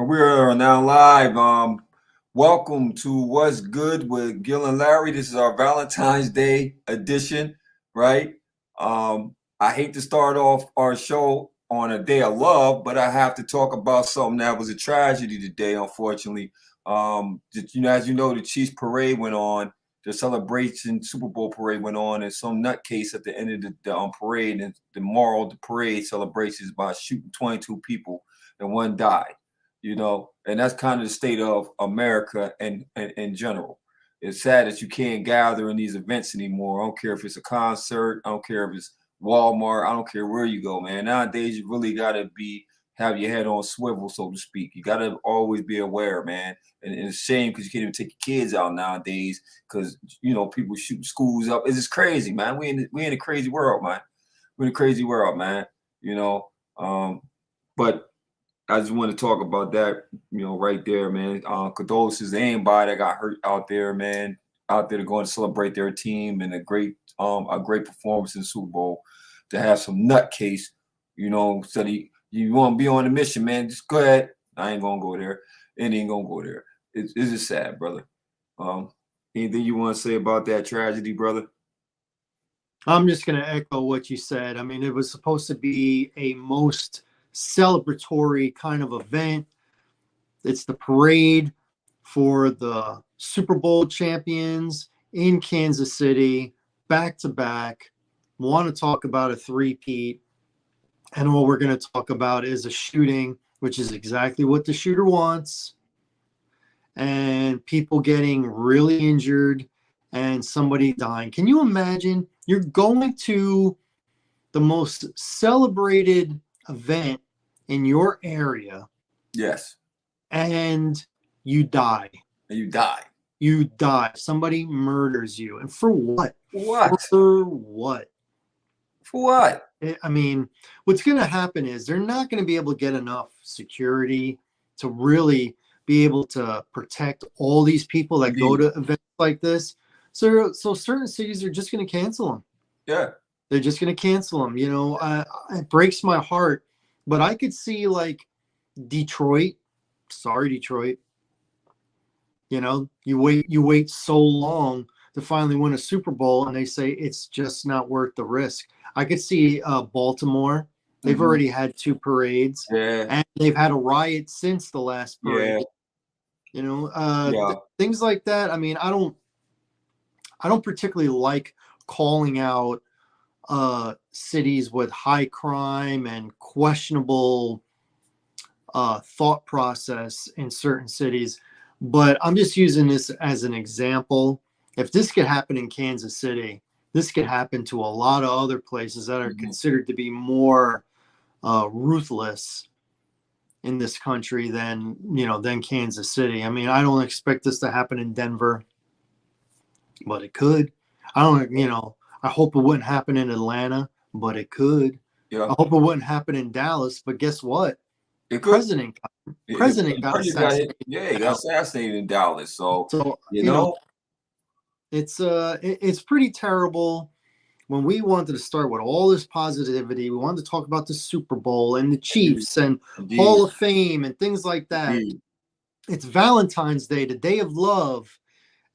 We're now live. Welcome to What's Good with Gil and Larry. This is our Valentine's Day edition, right? I hate to start off our show on a day of love, but I have to talk about something that was a tragedy today, unfortunately. As you know, the Chiefs parade went on. The celebration Super Bowl parade went on, and some nutcase at the end of the parade, and the moral of the parade celebration is about shooting 22 people and one died. And that's kind of the state of America and in general. It's sad that you can't gather in these events anymore. I don't care if it's a concert, I don't care if it's Walmart, I don't care where you go, man. Nowadays you really gotta have your head on swivel, so to speak. You gotta always be aware, man. And it's a shame because you can't even take your kids out nowadays because people shoot schools up. It's just crazy, man. We in a crazy world, man. We're in a crazy world, man. But I just want to talk about that, right there, man. Condolences to anybody that got hurt out there, man. Out there to go and celebrate their team and a great performance in the Super Bowl. To have some nutcase, said you want to be on a mission, man. Just go ahead. I ain't gonna go there. It ain't gonna go there. It's just sad, brother. Anything you want to say about that tragedy, brother? I'm just gonna echo what you said. I mean, it was supposed to be a most celebratory kind of event. It's the parade for the Super Bowl champions in Kansas City, back to back. Want to talk about a three-peat, and what we're going to talk about is a shooting, which is exactly what the shooter wants, and people getting really injured and somebody dying. Can you imagine? You're going to the most celebrated event in your area. Yes. And you die. You die. Somebody murders you. And for what? What? For what? For what? I mean, what's going to happen is they're not going to be able to get enough security to really be able to protect all these people that go to events like this. So certain cities are just going to cancel them. Yeah. They're just going to cancel them. It breaks my heart. But I could see like Detroit. Sorry, Detroit. You wait so long to finally win a Super Bowl, and they say it's just not worth the risk. I could see Baltimore. They've already had two parades, and they've had a riot since the last parade. Things like that. I mean, I don't particularly like calling out cities with high crime and questionable thought process in certain cities, but I'm just using this as an example. If this could happen in Kansas City, this could happen to a lot of other places that are considered to be more ruthless in this country than Kansas City. I mean, I don't expect this to happen in Denver, but it could. I hope it wouldn't happen in Atlanta, but it could. Yeah. I hope it wouldn't happen in Dallas, but guess what? The president got assassinated. He got assassinated in Dallas. So it's pretty terrible. When we wanted to start with all this positivity, we wanted to talk about the Super Bowl and the Chiefs and Hall of Fame and things like that. It's Valentine's Day, the day of love,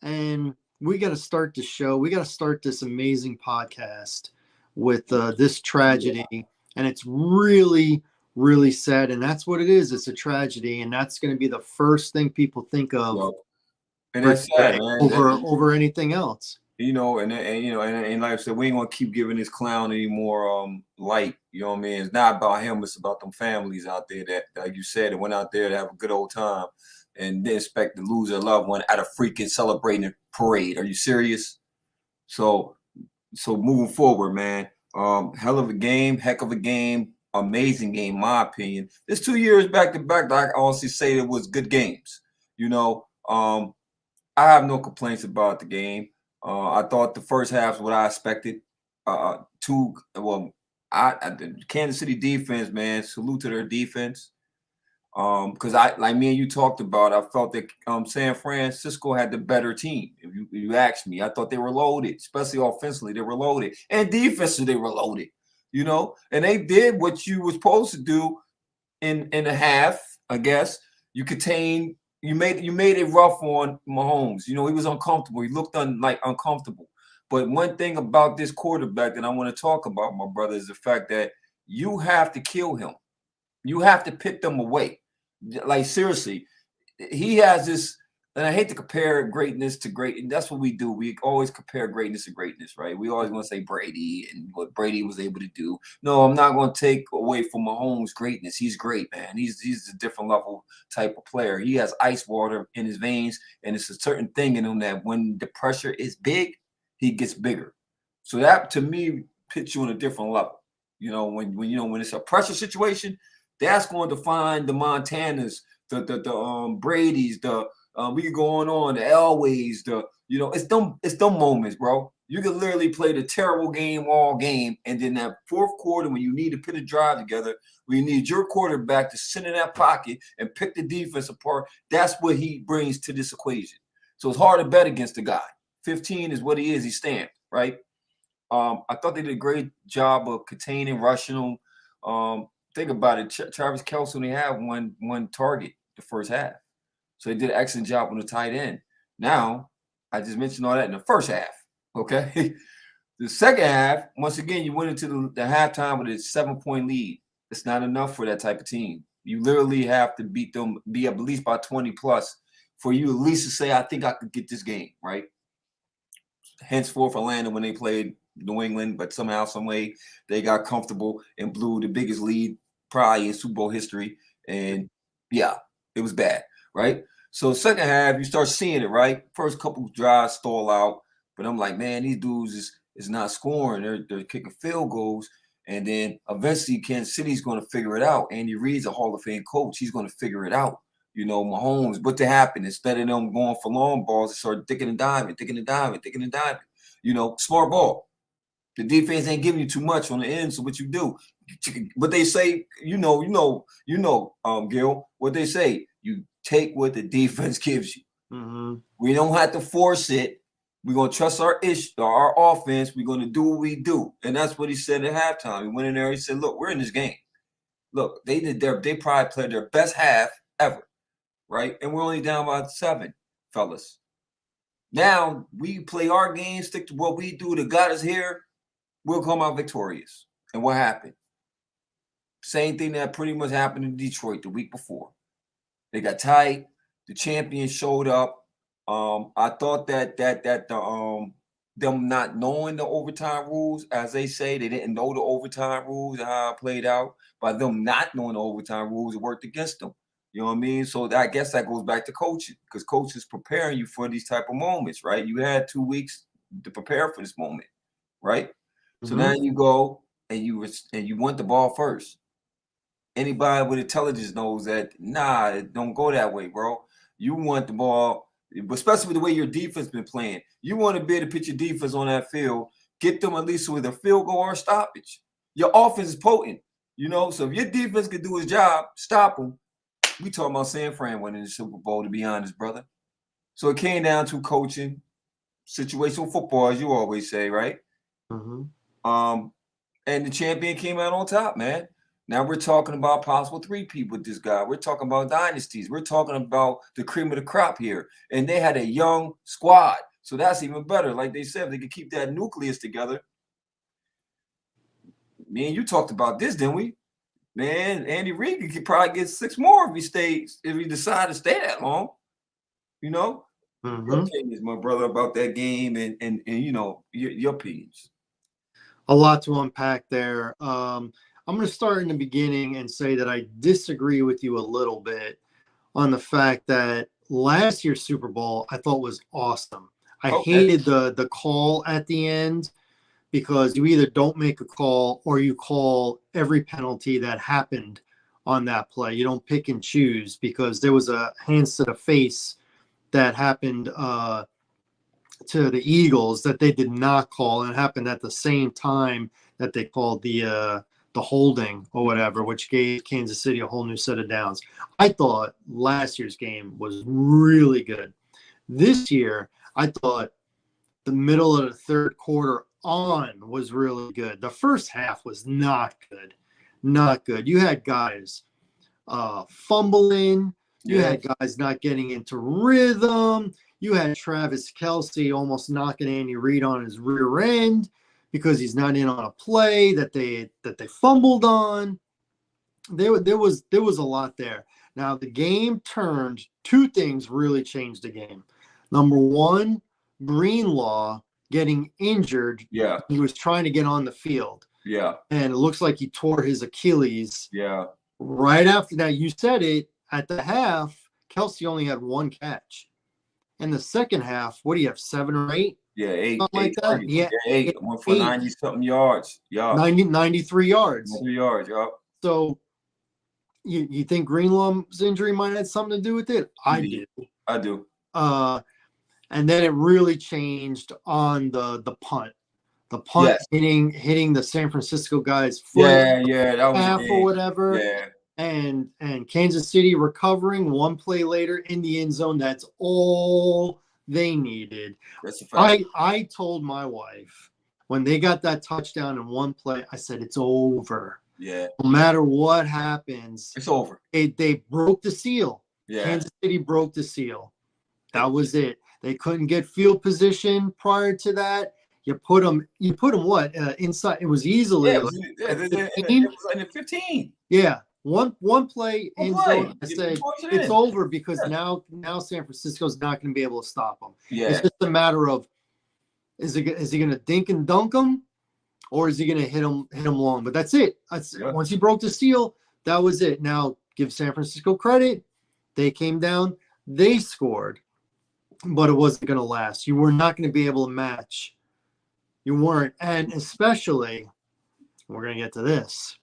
and we got to start the show. We got to start this amazing podcast with this tragedy, and it's really, really sad. And that's what it is. It's a tragedy, and that's going to be the first thing people think of, and that's sad, man. over anything else. And like I said, we ain't gonna keep giving this clown any more light. You know what I mean? It's not about him. It's about them families out there that, like you said, that went out there to have a good old time, and they expect to lose their loved one at a freaking celebrating parade. Are you serious? So moving forward, man. Hell of a game, heck of a game, amazing game, in my opinion. This 2 years back to back, I honestly say it was good games. I have no complaints about the game. I thought the first half was what I expected. The Kansas City defense, man, salute to their defense. Because like me and you talked about, I felt that San Francisco had the better team. If you ask me, I thought they were loaded, especially offensively. They were loaded, and defensively they were loaded. And they did what you were supposed to do in a half, I guess. You contained. You made it rough on Mahomes. You know, he was uncomfortable. He looked uncomfortable. But one thing about this quarterback that I want to talk about, my brother, is the fact that you have to kill him. You have to pick them away. Like seriously, he has this, and I hate to compare greatness to great. And that's what we do. We always compare greatness to greatness, right? We always want to say Brady and what Brady was able to do. No, I'm not going to take away from Mahomes' greatness. He's great, man. He's a different level type of player. He has ice water in his veins, and it's a certain thing in him that when the pressure is big, he gets bigger. So that to me puts you on a different level. You know, when it's a pressure situation, that's going to find the Montanas, the Brady's, we could go on the Elways, it's them moments, bro. You could literally play the terrible game all game, and then that fourth quarter when you need to put a drive together, when you need your quarterback to sit in that pocket and pick the defense apart, that's what he brings to this equation. So it's hard to bet against the guy. 15 is what he is. He's stamped, right? I thought they did a great job of containing, rushing him. Think about it. Travis Kelce only had one target the first half. So they did an excellent job on the tight end. Now, I just mentioned all that in the first half, okay? The second half, once again, you went into the halftime with a 7-point lead. It's not enough for that type of team. You literally have to beat them, be at least by 20 plus for you at least to say, I think I could get this game, right? Henceforth, Atlanta, when they played New England, but somehow, some way, they got comfortable and blew the biggest lead probably in Super Bowl history. And yeah, it was bad, right? So second half, you start seeing it, right? First couple drives stall out, but I'm like, man, these dudes is not scoring. They're kicking field goals. And then eventually Kansas City's going to figure it out. Andy Reid's a Hall of Fame coach. He's going to figure it out. You know, Mahomes, what to happen? Instead of them going for long balls, they start dicking and diving. You know, smart ball. The defense ain't giving you too much on the end, so what you do? What they say, Gil, what they say, you take what the defense gives you. Mm-hmm. We don't have to force it. We're going to trust our offense. We're going to do what we do. And that's what he said at halftime. He went in there, he said, look, we're in this game. Look, they probably played their best half ever, right? And we're only down by 7, fellas. Now, we play our game, stick to what we do that got us here, we'll come out victorious. And what happened? Same thing that pretty much happened in Detroit the week before. They got tight. The champions showed up. I thought that them not knowing the overtime rules, as they say, they didn't know the overtime rules and how it played out. By them not knowing the overtime rules, it worked against them. You know what I mean? So I guess that goes back to coaching, because coach is preparing you for these type of moments, right? You had 2 weeks to prepare for this moment, right? Mm-hmm. So now you go and you want the ball first. Anybody with intelligence knows that, nah, it don't go that way, bro. You want the ball, especially with the way your defense been playing. You want to be able to put your defense on that field, get them at least with a field goal or a stoppage. Your offense is potent, you know? So if your defense can do his job, stop them. We talking about San Fran winning the Super Bowl, to be honest, brother. So it came down to coaching, situational football, as you always say, right? Mm-hmm. And the champion came out on top, man. Now we're talking about possible 3-peat with this guy. We're talking about dynasties. We're talking about the cream of the crop here. And they had a young squad. So that's even better. Like they said, if they could keep that nucleus together. Me and you talked about this, didn't we? Man, Andy Reid could probably get 6 more if he decide to stay that long. You know? Mm-hmm. Your opinions, my brother, about that game and you know, your opinions. A lot to unpack there. I'm going to start in the beginning and say that I disagree with you a little bit on the fact that last year's Super Bowl I thought was awesome. I hated the call at the end, because you either don't make a call or you call every penalty that happened on that play. You don't pick and choose, because there was a hands to the face that happened to the Eagles that they did not call, and it happened at the same time that they called the holding or whatever, which gave Kansas City a whole new set of downs. I thought last year's game was really good. This year, I thought the middle of the third quarter on was really good. The first half was not good. Not good. You had guys fumbling, You Yeah. had guys not getting into rhythm. You had Travis Kelce almost knocking Andy Reid on his rear end because he's not in on a play that they fumbled on. There was a lot there. Now the game turned. Two things really changed the game. Number one, Greenlaw getting injured. Yeah. He was trying to get on the field. Yeah. And it looks like he tore his Achilles. Yeah. Right after that, you said it, at the half, Kelce only had one catch. In the second half, what do you have, 7 or 8? Yeah, 8. Something like that? Yeah, 8. Went for 90-something yards. Yeah. 93 yards. 93 yards, yeah. So you think Greenlaw's injury might have had something to do with it? I do. I do. And then it really changed on the punt. The punt hitting the San Francisco guy's foot. Yeah, that was half or whatever. Yeah. And Kansas City recovering one play later in the end zone. That's all they needed. That's a fact. I told my wife when they got that touchdown in one play, I said, it's over. Yeah. No matter what happens, it's over. They broke the seal. Yeah. Kansas City broke the seal. That was it. They couldn't get field position prior to that. You put them what? Inside. It was easily. Yeah, it was in the 15. Yeah. One play in zone. I said it's over because now San Francisco's not going to be able to stop them. Yeah. It's just a matter of is he going to dink and dunk them, or is he going to hit them long? But that's it. Once he broke the seal, that was it. Now give San Francisco credit. They came down. They scored, but it wasn't going to last. You were not going to be able to match. You weren't, and especially we're going to get to this.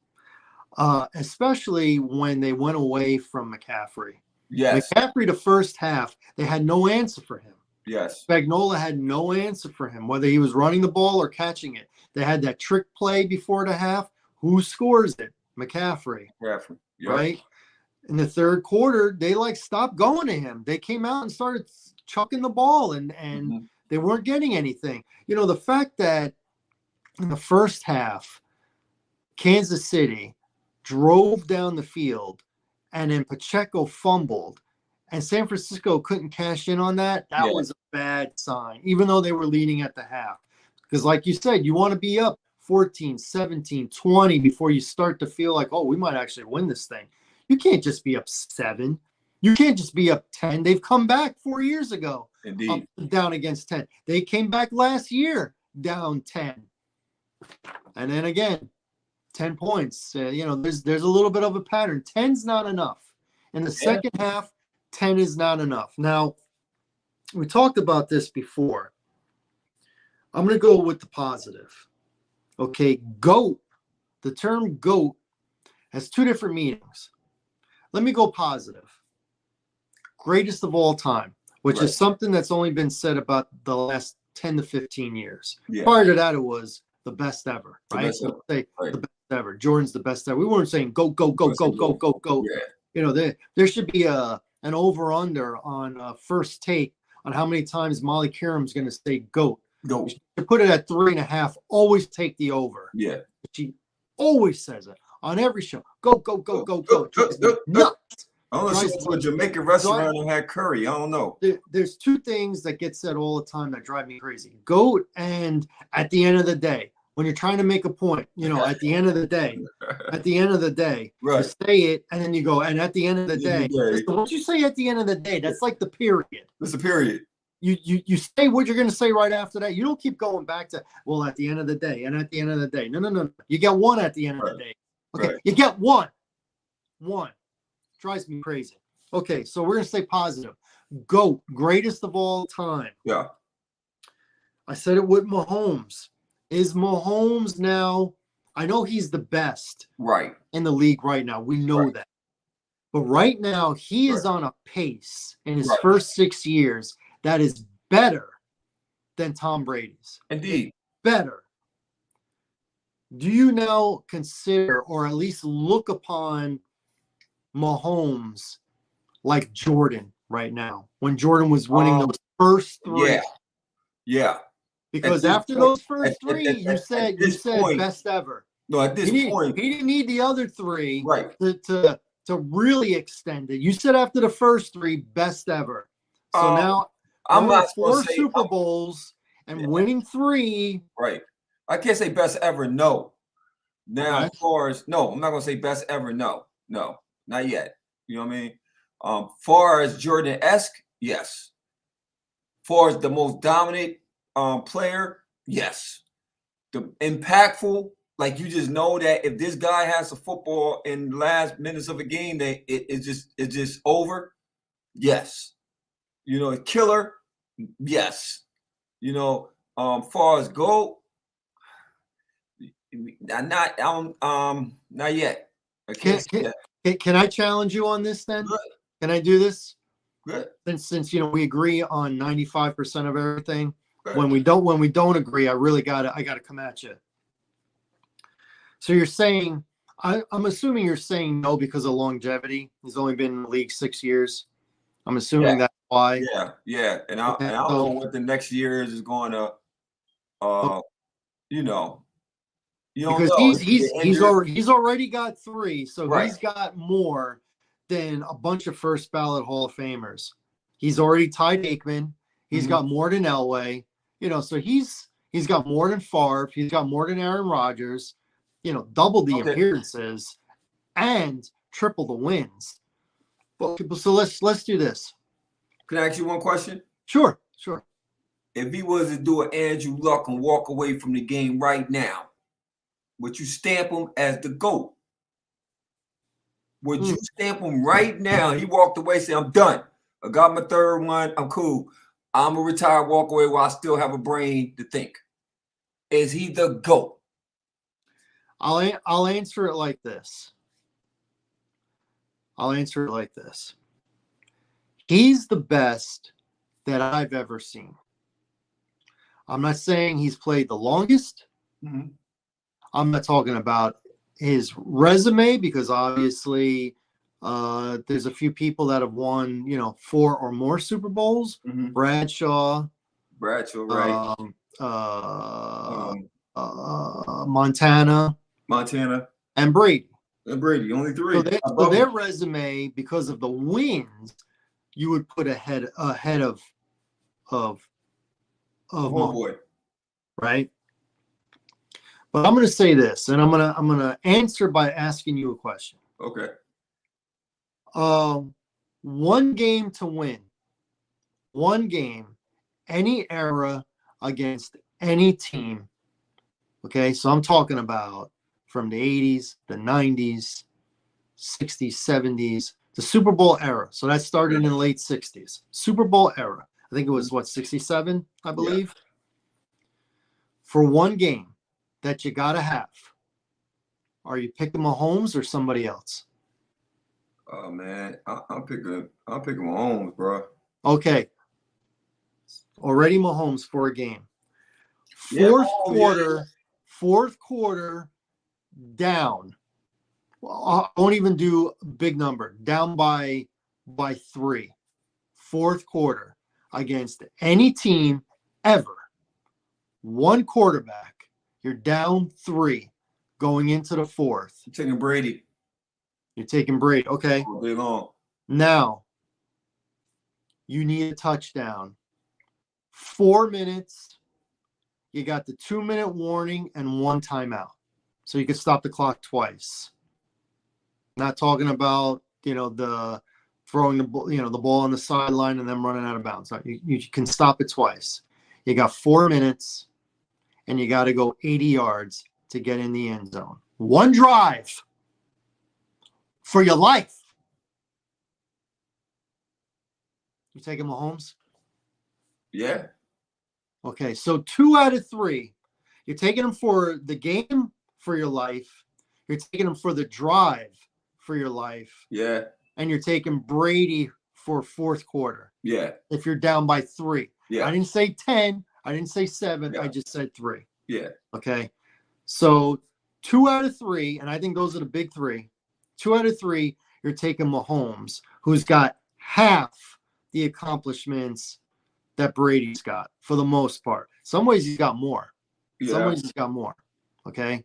Especially when they went away from McCaffrey. Yes. McCaffrey, the first half, they had no answer for him. Yes. Spagnuolo had no answer for him, whether he was running the ball or catching it. They had that trick play before the half. Who scores it? McCaffrey. Yep. Right? In the third quarter, they stopped going to him. They came out and started chucking the ball, and they weren't getting anything. The fact that in the first half, Kansas City drove down the field, and then Pacheco fumbled, and San Francisco couldn't cash in on that. That was a bad sign, even though they were leading at the half. Because like you said, you want to be up 14, 17, 20 before you start to feel like, oh, we might actually win this thing. You can't just be up 7. You can't just be up 10. They've come back 4 years ago. Indeed. Down against 10. They came back last year down 10. And then again, 10 points. There's a little bit of a pattern. 10's not enough. In the second half, 10 is not enough. Now, we talked about this before. I'm going to go with the positive. Okay, GOAT. The term GOAT has 2 different meanings. Let me go positive. Greatest of all time, which is something that's only been said about the last 10 to 15 years. Yeah. Prior to that, it was the best ever, right? The best ever. Jordan's the best ever. We weren't saying go, go, go, go, go, go, go. Yeah. There should be an over-under on First Take on how many times Molly Qerim's going to say GOAT. Go. To put it at 3.5, always take the over. Yeah. She always says it on every show. Go, go, go, go, go. Nuts. I don't know if it's a Jamaican restaurant and had curry. I don't know. There's 2 things that get said all the time that drive me crazy. GOAT and at the end of the day. When you're trying to make a point, at the end of the day, right. You say it and then you go, and at the end of the day, what you say at the end of the day, that's like the period. That's the period. You say what you're going to say right after that. You don't keep going back to, well, at the end of the day, and at the end of the day. No. You get 1 at the end of the day. Okay, right. You get 1. Drives me crazy. Okay, so we're going to say positive. GOAT, greatest of all time. Yeah. I said it with Mahomes. Is Mahomes now, I know he's the best in the league right now. We know that. But right now, he is on a pace in his first 6 years that is better than Tom Brady's. Indeed. Better. Do you now consider, or at least look upon Mahomes like Jordan right now, when Jordan was winning those first 3? Yeah. Because after those first 3, you said best ever. No, at this point, he didn't need the other 3 right to to really extend it. You said after the first three, best ever. So now I'm going not four going to say Super Bowls and winning three. right. I can't say best ever. No. Now, Okay. as far as no, I'm not going to say best ever. No, not yet. You know what I mean? Far as Jordan-esque, yes. Far as the most dominant player, yes. The impactful, like you just know that if this guy has a football in the last minutes of a game, that it's just over. Yes. You know, a killer. Yes. You know, far as GOAT, not yet. I can't say that. Can I challenge you on this then? Good. Can I do this? Good. Since we agree on 95% of everything. Good. When we don't agree, I gotta come at you. So you're saying I'm assuming you're saying no because of longevity. He's only been in the league 6 years. I'm assuming that's why. Yeah. And I don't know what the next year is going to you know. You don't Because know. he's already got three, so right. He's got more than a bunch of first ballot Hall of Famers. He's already tied Aikman. He's got more than Elway. So he's got more than Favre. He's got more than Aaron Rodgers. Double the appearances and triple the wins. So let's do this. Can I ask you one question? Sure. If he was to do an Andrew Luck and walk away from the game right now, would you stamp him as the GOAT? Would you stamp him right now? He walked away, say, I'm done. I got my third one. I'm cool. I'm going to retire, walk away while I still have a brain to think. Is he the GOAT? I'll answer it like this. He's the best that I've ever seen. I'm not saying he's played the longest. I'm not talking about his resume because obviously there's a few people that have won, 4 or more Super Bowls. Bradshaw, right? Montana, and Brady. Only 3. So their resume, because of the wins, you would put ahead of boy. Right? But I'm going to say this, and I'm going to answer by asking you a question. Okay. One game to win. One game, any era against any team. Okay, so I'm talking about from the 80s, the 90s, 60s, 70s, the Super Bowl era. So that started in the late 60s. Super Bowl era. I think it was, 67, I believe? Yeah. For one game that you got to have, are you picking Mahomes or somebody else? Oh, man. I'm picking Mahomes, bro. Okay. Already Mahomes for a game. Fourth quarter, down. Well, I won't even do a big number. Down by 3. Fourth quarter against any team ever. One quarterback. You're down 3 going into the fourth. You're taking Brady. Okay. All day long. Now, you need a touchdown. 4 minutes. You got the 2-minute warning and 1 timeout. So you can stop the clock twice. Not talking about, the throwing the ball on the sideline and then running out of bounds. You can stop it twice. You got 4 minutes and you got to go 80 yards to get in the end zone. One drive for your life. You taking Mahomes? Yeah. Okay, so 2 out of 3. You're taking them for the game for your life. You're taking them for the drive for your life. Yeah. And you're taking Brady for fourth quarter. Yeah. If you're down by 3. Yeah. I didn't say 10. I didn't say 7. Yeah. I just said 3. Yeah. Okay. So 2 out of 3, and I think those are the big 3. 2 out of 3, you're taking Mahomes, who's got half the accomplishments that Brady's got for the most part. Some ways he's got more. Yeah. Some ways he's got more. Okay.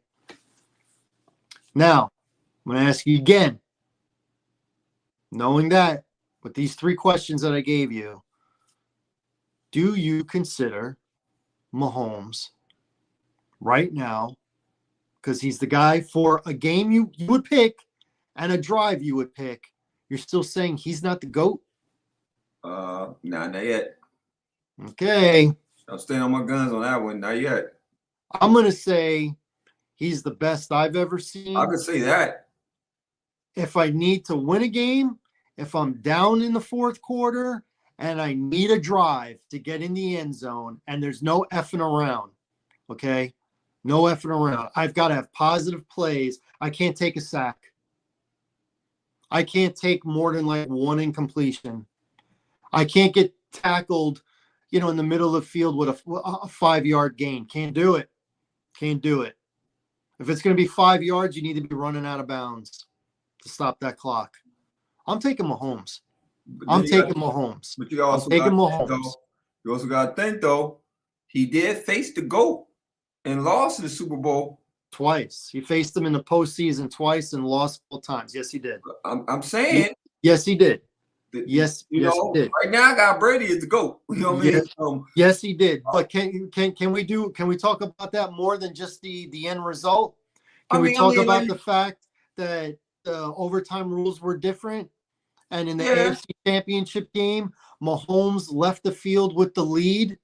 Now, I'm going to ask you again. Knowing that, with these 3 questions that I gave you, do you consider Mahomes right now, because he's the guy for a game you would pick and a drive you would pick, you're still saying he's not the GOAT? Nah, not yet. Okay. I'm staying on my guns on that one. Not yet. I'm going to say he's the best I've ever seen. I could say that. If I need to win a game, if I'm down in the 4th quarter and I need a drive to get in the end zone and there's no effing around, okay? No effing around. I've got to have positive plays. I can't take a sack. I can't take more than like 1 incompletion. I can't get tackled, in the middle of the field with a 5-yard gain. Can't do it. Can't do it. If it's going to be 5 yards, you need to be running out of bounds to stop that clock. I'm taking Mahomes. I'm taking Mahomes. But you also got to think, though, he did face the GOAT and lost in the Super Bowl. Twice. He faced him in the postseason twice and lost both times. Yes, he did. I'm saying. Yes, he did. Yes, he did. Right now I got Brady as the GOAT. You know what I mean? Yes, he did. But can we talk about that more than just the end result? Can we talk about the fact that the overtime rules were different? And in the AFC Championship game, Mahomes left the field with the lead,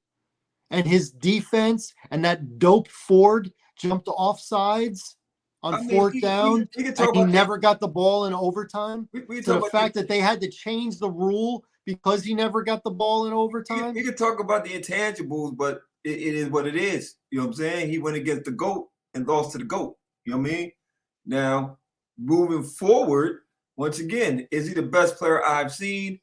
and his defense and that dope Ford jumped off sides on 4th down, and he never got the ball in overtime. So the fact that they had to change the rule because he never got the ball in overtime. We can talk about the intangibles, but it is what it is. You know what I'm saying? He went against the GOAT and lost to the GOAT. You know what I mean? Now, moving forward, once again, is he the best player I've seen?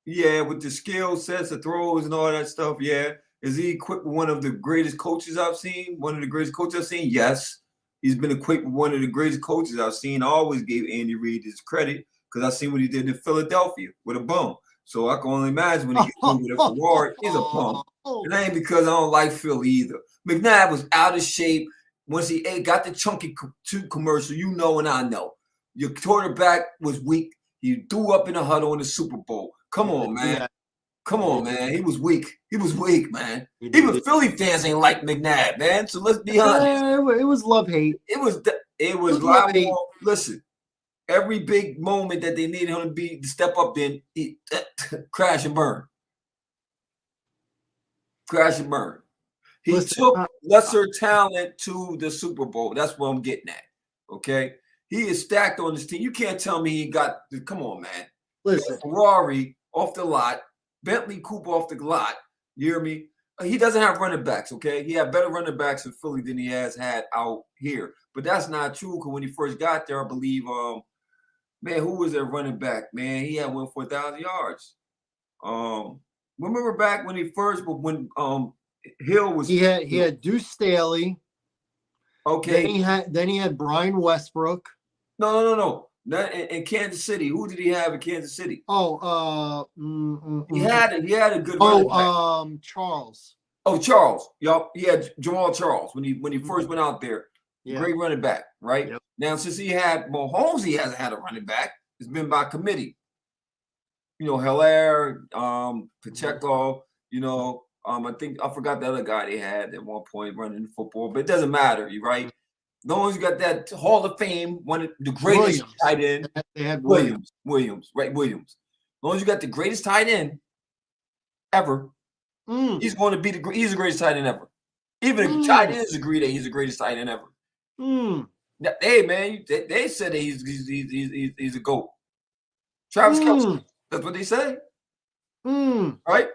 Yeah, with the skill sets, the throws, and all that stuff, yeah. Is he equipped with one of the greatest coaches I've seen? One of the greatest coaches I've seen? Yes. He's been equipped with one of the greatest coaches I've seen. I always gave Andy Reid his credit because I seen what he did in Philadelphia with a bum. So I can only imagine when he gets with a Ferrari, he's a bum. And that ain't because I don't like Philly either. McNabb was out of shape. Once he got the chunky commercial, and I know. Your quarterback was weak. He threw up in a huddle in the Super Bowl. Come on, man. Come on, man. He was weak. He was weak, man. Even Philly fans ain't like McNabb, man. So let's be honest. It was love-hate. It was love-hate. Listen, every big moment that they needed him to step up in, crash and burn. Crash and burn. He took lesser talent to the Super Bowl. That's what I'm getting at. Okay? He is stacked on this team. You can't tell me he got – come on, man. Listen. Ferrari off the lot. Bentley Cooper off the lot. You hear me? He doesn't have running backs, okay? He had better running backs in Philly than he has had out here. But that's not true because when he first got there, I believe, who was their running back? Man, he had one for 1,000 yards. Remember back when Hill was – He had Deuce Staley. Okay. Then he had Brian Westbrook. No. Not in Kansas City. Who did he have in Kansas City? He had a good running back. Charles. Oh, Charles. Yup. He had Jamal Charles when he first went out there. Yeah. Great running back, right? Yep. Now, since he had Mahomes, he hasn't had a running back. It's been by committee. Hilaire, Pacheco, I think I forgot the other guy they had at one point running football, but it doesn't matter, right? As long as you got that Hall of Fame, one of the greatest tight end. They had Williams. As long as you got the greatest tight end ever, he's going to be he's the greatest tight end ever. Even if tight ends agree that he's the greatest tight end ever. Hey, man, they said that he's a GOAT. Travis Kelce, that's what they say. Right?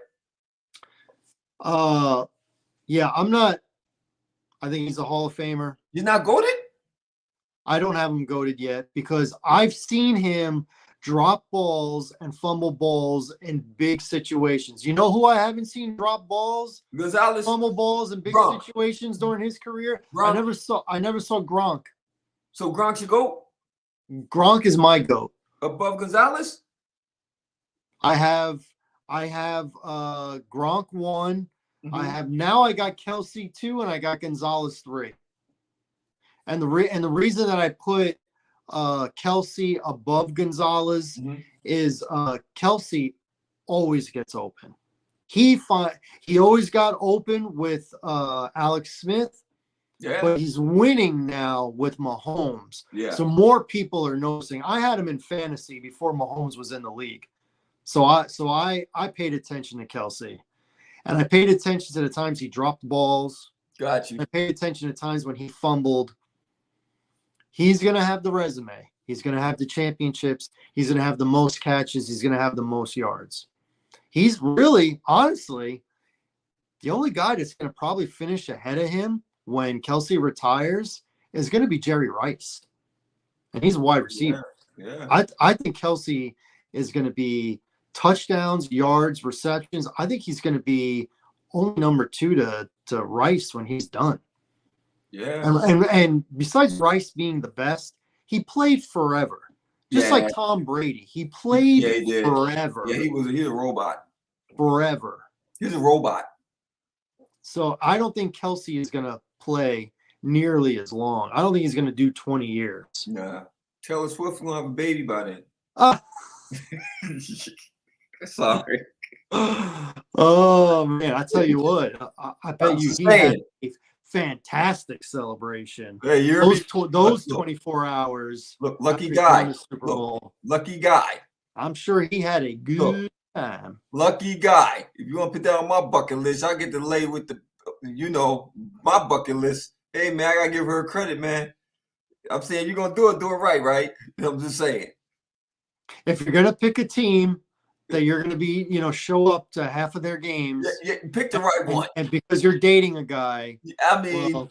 Yeah, I'm not. I think he's a Hall of Famer. He's not goated? I don't have him goated yet because I've seen him drop balls and fumble balls in big situations. You know who I haven't seen drop balls, Gonzalez, fumble balls in big situations during his career? I never saw Gronk. So Gronk's your GOAT? Gronk is my GOAT. Above Gonzalez? I have Gronk 1. I got Kelce 2, and I got Gonzalez 3. And the reason that I put Kelsey above Gonzalez is Kelsey always gets open. He always got open with Alex Smith, but he's winning now with Mahomes. Yeah. So more people are noticing. I had him in fantasy before Mahomes was in the league. So I paid attention to Kelsey. And I paid attention to the times he dropped balls. Got you. I paid attention to times when he fumbled. He's going to have the resume. He's going to have the championships. He's going to have the most catches. He's going to have the most yards. He's really, honestly, the only guy that's going to probably finish ahead of him when Kelsey retires is going to be Jerry Rice. And he's a wide receiver. Yeah. I think Kelsey is going to be touchdowns, yards, receptions. I think he's going to be only number 2 to Rice when he's done. Yeah. And besides Rice being the best, he played forever. Just like Tom Brady. He played forever. Yeah, he's a robot. Forever. He's a robot. So I don't think Kelsey is going to play nearly as long. I don't think he's going to do 20 years. Nah. Taylor Swift will have a baby by then. Sorry. Oh, man. I tell you what. I bet he had a fantastic celebration. Hey, those 24 hours. Look, lucky guy. Super Bowl. Lucky guy. I'm sure he had a good time. Lucky guy. If you want to put that on my bucket list, I get to lay with my bucket list. Hey, man, I got to give her credit, man. I'm saying you're going to do it right, right? I'm just saying. If you're going to pick a team that you're going to be, show up to half of their games. Yeah, pick the right one. And because you're dating a guy. I mean, look,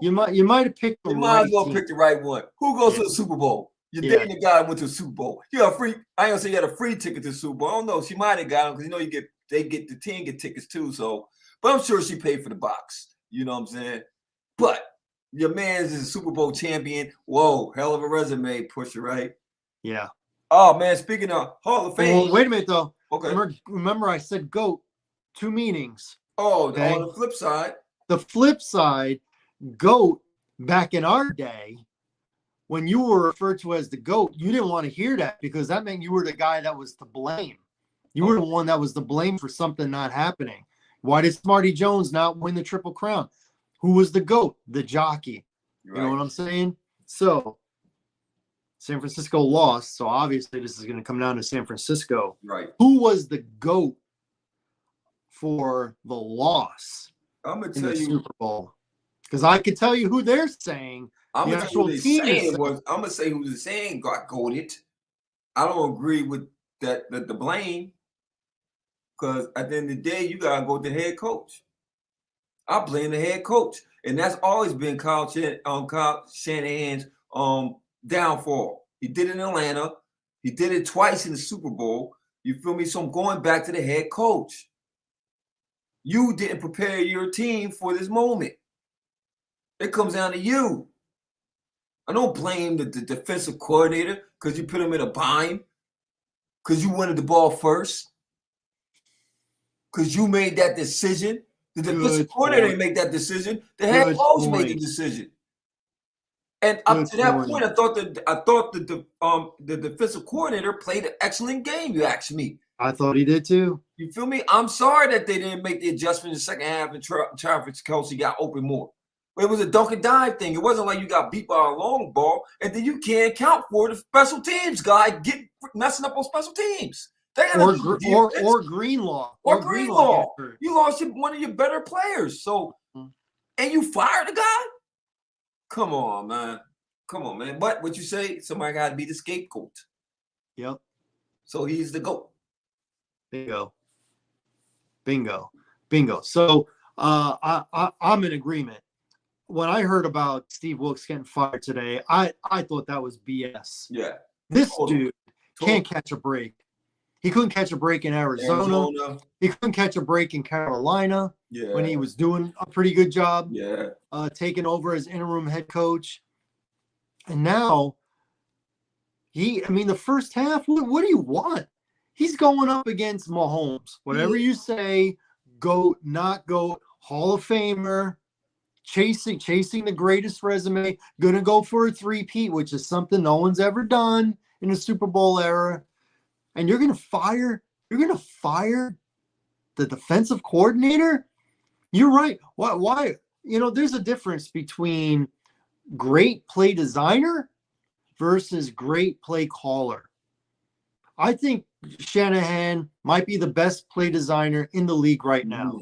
you might have picked the right. You might as well pick the right one. Who goes to the Super Bowl? You're dating a guy who went to the Super Bowl. You got a free. I ain't gonna say you got a free ticket to the Super Bowl. I don't know. She might have got them because the team get tickets too. So, but I'm sure she paid for the box. You know what I'm saying? But your man is a Super Bowl champion. Whoa, hell of a resume, Pusher, right? Yeah. Oh man, speaking of Hall of Fame. Well, wait a minute though. Okay. Remember I said GOAT, 2 meanings. Oh, okay? On the flip side. The flip side, GOAT back in our day, when you were referred to as the GOAT, you didn't want to hear that because that meant you were the guy that was to blame. You were the one that was to blame for something not happening. Why did Smarty Jones not win the Triple Crown? Who was the GOAT? The jockey. Right. You know what I'm saying? So San Francisco lost, so obviously this is going to come down to San Francisco. Right. Who was the GOAT for the loss in the Super Bowl? Because I could tell you who they're saying. I'm going to say who they're saying got goated. I don't agree with that the blame. Because at the end of the day, you got to go to the head coach. I blame the head coach. And that's always been Kyle Shanahan's downfall. He did it in Atlanta. He did it twice in the Super Bowl. You feel me? So I'm going back to the head coach. You didn't prepare your team for this moment. It comes down to you. I don't blame the defensive coordinator because you put him in a bind, because you wanted the ball first, because you made that decision. The defensive coordinator didn't make that decision. The head coach made the decision. And up to that point, I thought the defensive coordinator played an excellent game. You asked me. I thought he did too. You feel me? I'm sorry that they didn't make the adjustment in the second half and Travis Kelsey got open more. But it was a dunk and dive thing. It wasn't like you got beat by a long ball, and then you can't count for the special teams guy messing up on special teams. Or Greenlaw. Or Greenlaw. You lost one of your better players. So, and you fired the guy? Come on, man. But what you say, somebody got to be the scapegoat. Yep. So he's the GOAT. Bingo. So I'm in agreement. When I heard about Steve Wilkes getting fired today, I thought that was BS. Yeah. This dude can't catch a break. He couldn't catch a break in Arizona. He couldn't catch a break in Carolina when he was doing a pretty good job. Yeah. Taking over as interim head coach. And now the first half, what do you want? He's going up against Mahomes. Whatever you say, GOAT, not GOAT, Hall of Famer, chasing the greatest resume, gonna go for a three-peat, which is something no one's ever done in the Super Bowl era. And you're gonna fire the defensive coordinator? You're right. Why? There's a difference between great play designer versus great play caller. I think Shanahan might be the best play designer in the league right now.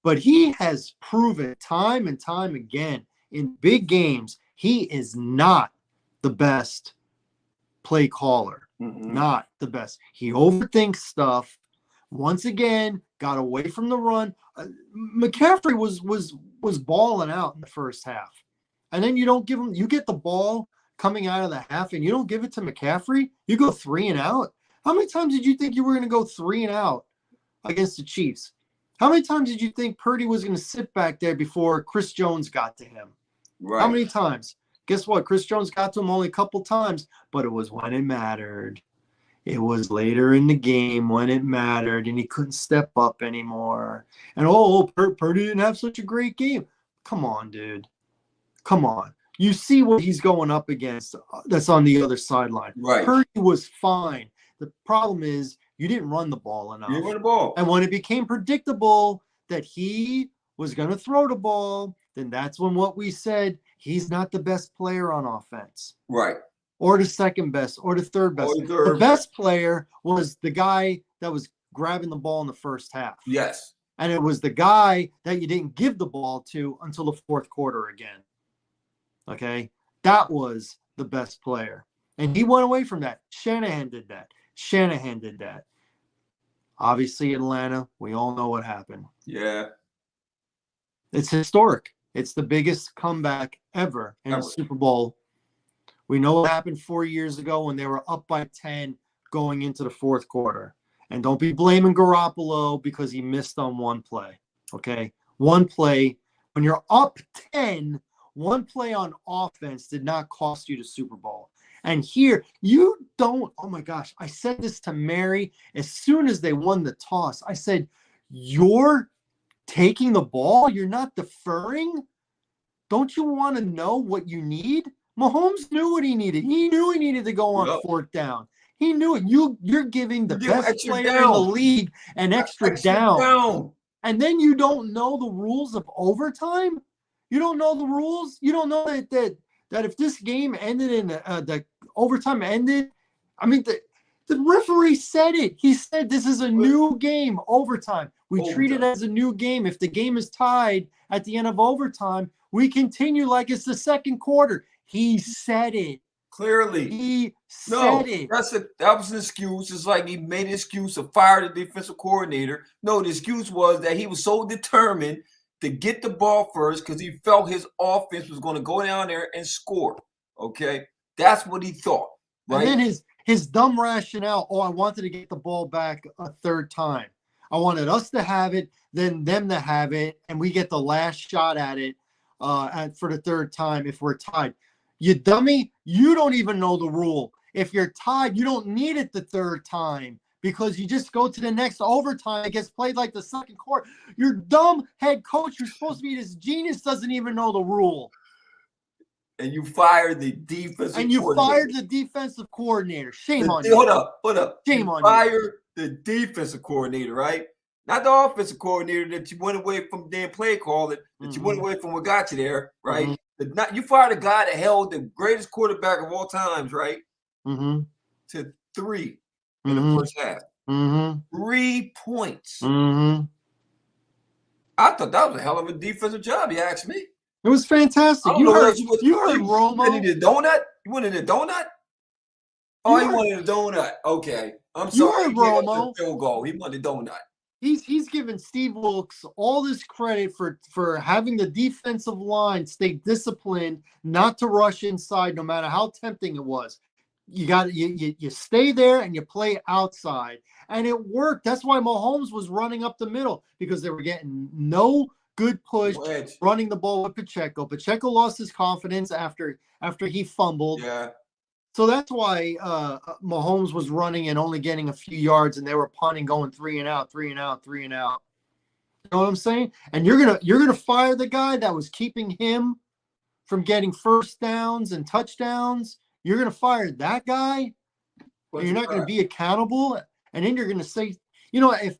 But he has proven time and time again in big games, he is not the best play caller. Not the best. He overthinks stuff. Once again, got away from the run. McCaffrey was balling out in the first half. And then you get the ball coming out of the half and you don't give it to McCaffrey. You go 3 and out. How many times did you think you were going to go 3 and out against the Chiefs? How many times did you think Purdy was going to sit back there before Chris Jones got to him? Right. How many times? Guess what? Chris Jones got to him only a couple times, but it was when it mattered. It was later in the game when it mattered, and he couldn't step up anymore. And, Purdy didn't have such a great game. Come on, dude. Come on. You see what he's going up against that's on the other sideline. Right. Purdy was fine. The problem is you didn't run the ball enough. You didn't run the ball. And when it became predictable that he was going to throw the ball, then that's when what we said, he's not the best player on offense. Right. Or the second best, or the third best. The best player was the guy that was grabbing the ball in the first half. Yes. And it was the guy that you didn't give the ball to until the fourth quarter again. Okay? That was the best player. And he went away from that. Shanahan did that. Obviously, Atlanta, we all know what happened. Yeah. It's historic. It's the biggest comeback ever in a Super Bowl. We know what happened 4 years ago when they were up by 10 going into the fourth quarter. And don't be blaming Garoppolo because he missed on one play. Okay? One play. When you're up 10, one play on offense did not cost you the Super Bowl. And here, you don't, oh my gosh, I said this to Mary as soon as they won the toss. I said, you're taking the ball? You're not deferring? Don't you want to know what you need? Mahomes knew what he needed. He knew he needed to go on fourth down. He knew it. You're giving the best player in the league an extra down. And then you don't know the rules of overtime? You don't know the rules? You don't know that if this game ended in the overtime ended, I mean, the referee said it. He said this is a new game, overtime. We treat it as a new game. If the game is tied at the end of overtime, we continue like it's the second quarter. He said it. Clearly. He said it. That was an excuse. It's like he made an excuse to fire the defensive coordinator. No, the excuse was that he was so determined to get the ball first because he felt his offense was going to go down there and score. Okay? That's what he thought. Right? And then his dumb rationale, I wanted to get the ball back a third time. I wanted us to have it, then them to have it, and we get the last shot at it for the third time if we're tied. You dummy, you don't even know the rule. If you're tied, you don't need it the third time because you just go to the next overtime. It gets played like the second quarter. Your dumb head coach, who's supposed to be this genius, doesn't even know the rule. And you fired the defensive coordinator. Shame on you. Hold up. Shame on you. Fired the defensive coordinator, right? Not the offensive coordinator that you went away from damn play calling, that you went away from what got you there, right? Mm-hmm. You fired a guy that held the greatest quarterback of all times, right? Mm-hmm. To 3 in the first half. Mm-hmm. 3 points. Mm-hmm. I thought that was a hell of a defensive job, you asked me. It was fantastic. You heard Romo. You wanted a donut? You wanted a donut? Oh, he wanted a donut. Okay. I'm sorry. You heard Romo. Field goal. He wanted a donut. He's given Steve Wilkes all this credit for having the defensive line stay disciplined, not to rush inside, no matter how tempting it was. You stay there and you play outside, and it worked. That's why Mahomes was running up the middle because they were getting no good push running the ball with Pacheco. Pacheco lost his confidence after he fumbled. Yeah. So that's why Mahomes was running and only getting a few yards, and they were punting, going 3 and out. You know what I'm saying? And you're gonna fire the guy that was keeping him from getting first downs and touchdowns. You're gonna fire that guy, and you're not gonna be accountable. And then you're gonna say, if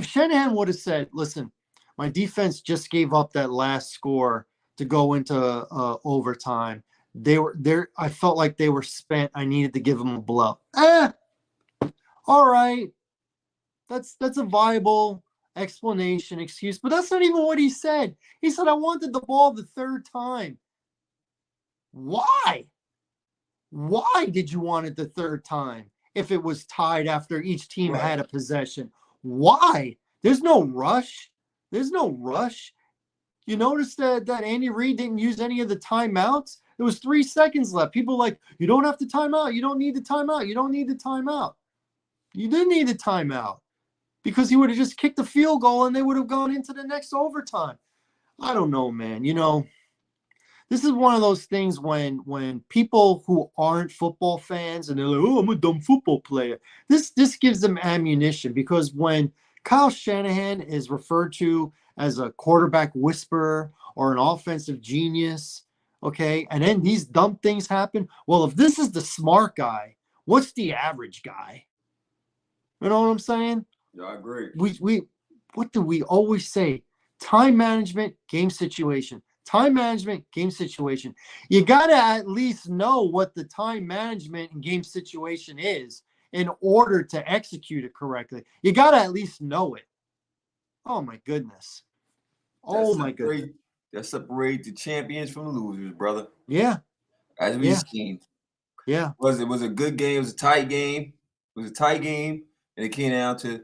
Shanahan would have said, "Listen, my defense just gave up that last score to go into overtime. They were there. I felt like they were spent. I needed to give them a blow." All right, that's a viable explanation, excuse, but that's not even what he said. He said, "I wanted the ball the third time." Why? Why did you want it the third time if it was tied after each team had a possession? Why? There's no rush. There's no rush. You notice that Andy Reid didn't use any of the timeouts? There was 3 seconds left. People like, you don't have to timeout. You don't need the timeout. You don't need the timeout. You didn't need the timeout because he would have just kicked the field goal and they would have gone into the next overtime. I don't know, man. This is one of those things when people who aren't football fans and they're like, "Oh, I'm a dumb football player." This gives them ammunition, because when Kyle Shanahan is referred to as a quarterback whisperer or an offensive genius, okay, and then these dumb things happen. Well, if this is the smart guy, what's the average guy? You know what I'm saying? Yeah, I agree. What do we always say? Time management, game situation. Time management, game situation. You got to at least know what the time management and game situation is in order to execute it correctly. You got to at least know it. Oh, my goodness. Oh, my goodness. That separate the champions from the losers, brother. Yeah. As we've seen. Yeah. It was a good game. It was a tight game. And it came down to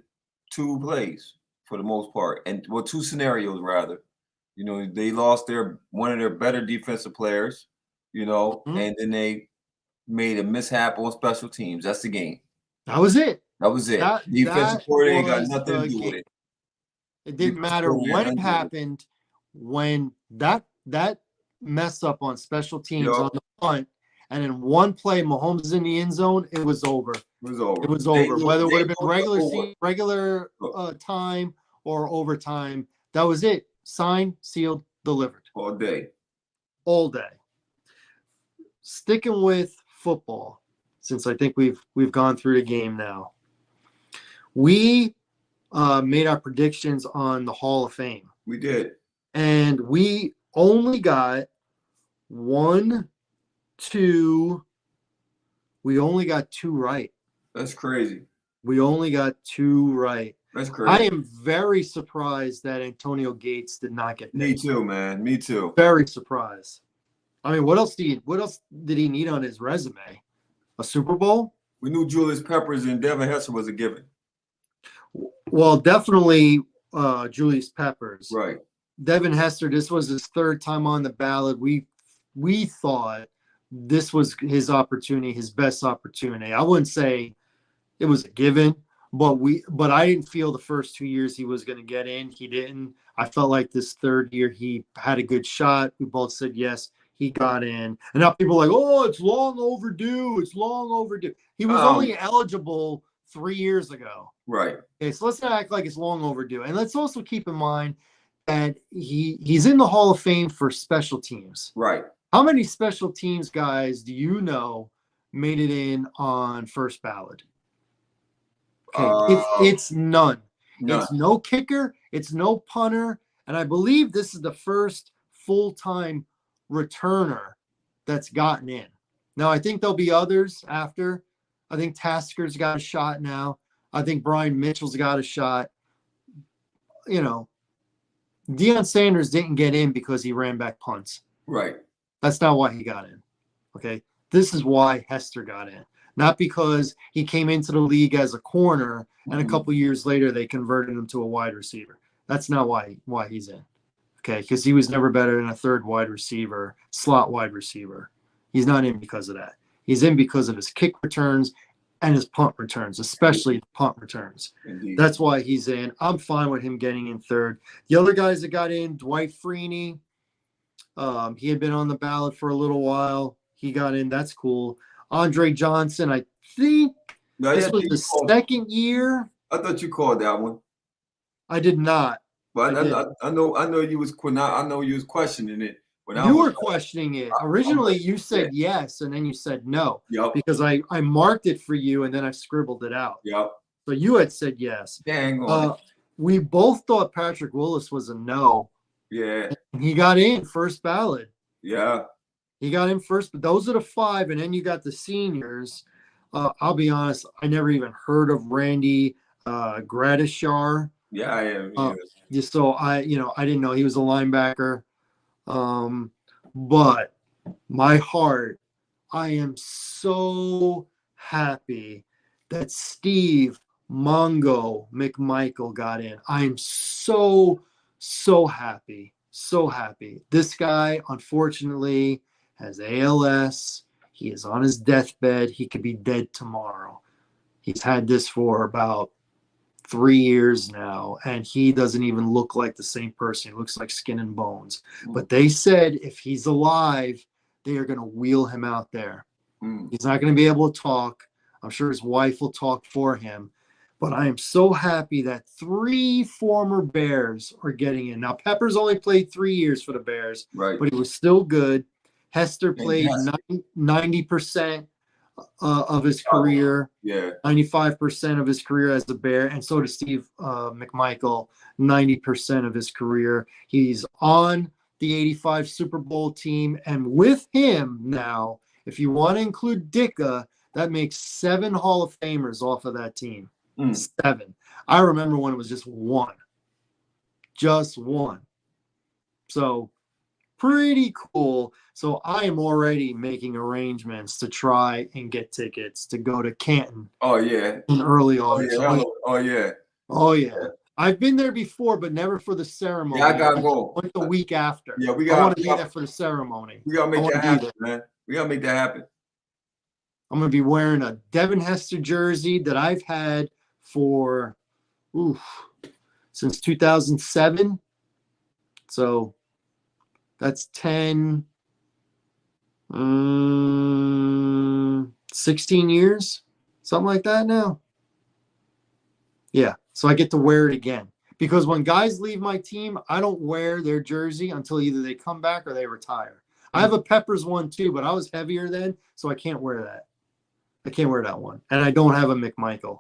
2 plays for the most part. And, 2 scenarios, rather. They lost one of their better defensive players, and then they made a mishap on special teams. That's the game. That was it. Defensive coordinator got nothing to do with it. It didn't matter when it happened. When that mess up on special teams on the punt, and in one play, Mahomes in the end zone, it was over. It was over. Whether it would have been regular time or overtime, that was it. Signed, sealed, delivered. All day. Sticking with football, since I think we've gone through the game now. We made our predictions on the Hall of Fame. We did. And we only got 2 right. That's crazy. We only got 2 right. That's crazy. I am very surprised that Antonio Gates did not get picked. Me too, man. Me too. Very surprised. I mean, what else did he need on his resume? A Super Bowl? We knew Julius Peppers and Devin Hester was a given. Well, definitely Julius Peppers. Right. Devin Hester, this was his 3rd time on the ballot. We thought this was his opportunity, his best opportunity. I wouldn't say it was a given, but I didn't feel the first 2 years he was going to get in. He didn't. I felt like this 3rd year he had a good shot. We both said yes, he got in. And now people are like, "Oh, it's long overdue. It's long overdue." He was only eligible 3 years ago. Right. Okay, so let's not act like it's long overdue. And let's also keep in mind that he's in the Hall of Fame for special teams. Right. How many special teams guys do you know made it in on first ballot? Okay, it's none. It's no kicker. It's no punter. And I believe this is the first full-time returner that's gotten in. Now, I think there'll be others after. I think Tasker's got a shot now. I think Brian Mitchell's got a shot. Deion Sanders didn't get in because he ran back punts. Right. That's not why he got in. Okay. This is why Hester got in. Not because he came into the league as a corner and a couple years later they converted him to a wide receiver. That's not why he's in. Okay. Because he was never better than a 3rd wide receiver, slot wide receiver. He's not in because of that. He's in because of his kick returns and his punt returns, especially punt returns. Indeed. That's why he's in. I'm fine with him getting in 3rd. The other guys that got in, Dwight Freeney, he had been on the ballot for a little while. He got in. That's cool. Andre Johnson, I think this was the 2nd year. I thought you called that one. I did not. But I didn't. I know you was I know you was questioning it when I You was. were questioning it. I'm Originally, like, you yeah, said yes, and then you said no yep, because I marked it for you, and then I scribbled it out. yep. So you had said yes. Dang on it. Uh, we both thought Patrick Willis was a no. Yeah, He got in first ballot. yeah, He got in first, but those are the five, and then you got the seniors. I'll be honest, I never even heard of Randy Gradishar. yeah. I am. Uh, Yeah. just so I didn't know he was a linebacker. But my heart, I am so happy that Steve Mongo McMichael got in. I am so happy. So happy. This guy, unfortunately, has ALS. He is on his deathbed. He could be dead tomorrow. He's had this for about 3 years now, and he doesn't even look like the same person. He looks like skin and bones. But they said if he's alive, they are going to wheel him out there. He's not going to be able to talk. I'm sure his wife will talk for him. But I am so happy that 3 former Bears are getting in. Now, Peppers only played 3 years for the Bears, Right. but he was still good. Hester played Fantastic. 90% of his career. Yeah. 95% of his career as a Bear, and so does Steve McMichael, 90% of his career. He's on the 85 Super Bowl team, and with him now, if you want to include Dicka, that makes 7 Hall of Famers off of that team. 7. I remember when it was just 1. Just 1. So pretty cool. So I am already making arrangements to try and get tickets to go to Canton. Oh yeah. In early Oh August. yeah. Oh yeah. Oh yeah. I've been there before, but never for the ceremony. Yeah, I gotta go. Went the week after. Yeah, I want to be there for the ceremony. We gotta make that happen, man. We gotta make that happen. I'm gonna be wearing a Devin Hester jersey that I've had for since 2007. So that's 16 years, something like that now. Yeah, so I get to wear it again. Because when guys leave my team, I don't wear their jersey until either they come back or they retire. I have a Peppers one too, but I was heavier then, so I can't wear that. I can't wear that one. And I don't have a McMichael.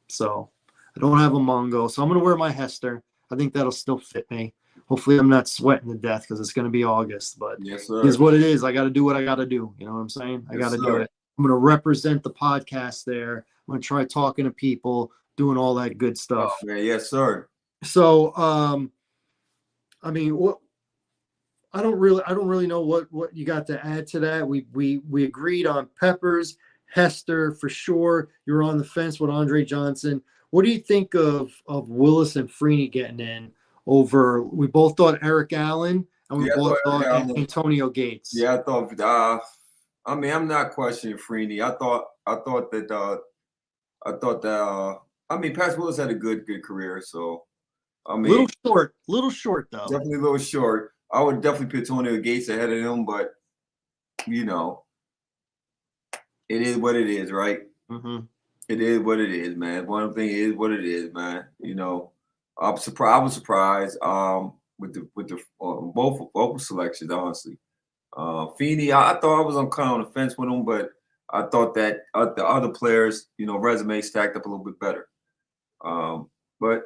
So I don't have a Mongo. So I'm going to wear my Hester. I think that'll still fit me. Hopefully I'm not sweating to death because it's going to be August. But yes, sir. It's what it is. I got to do what I got to do. You know what I'm saying? I got to do it. I'm going to represent the podcast there. I'm going to try talking to people, doing all that good stuff. Oh, man. Yes, sir. So, I mean, I don't really know what you got to add to that. We agreed on Peppers, Hester for sure. You're on the fence with Andre Johnson. What do you think of Willis and Freeney getting in over? We both thought Eric Allen, and we both thought Antonio Gates. Yeah, I thought. I mean, I'm not questioning Freeney. I thought that. I mean, Pat Willis had a good career. So, I mean, little short though. Definitely a little short. I would definitely put Antonio Gates ahead of him, but you know, it is what it is, right? Mm-hmm. It is what it is, man. One thing is what it is, man. You know, I was surprised with the both selections, honestly. Feeney, I thought I was kind of on the fence with him, but I thought that the other players, you know, resume stacked up a little bit better. But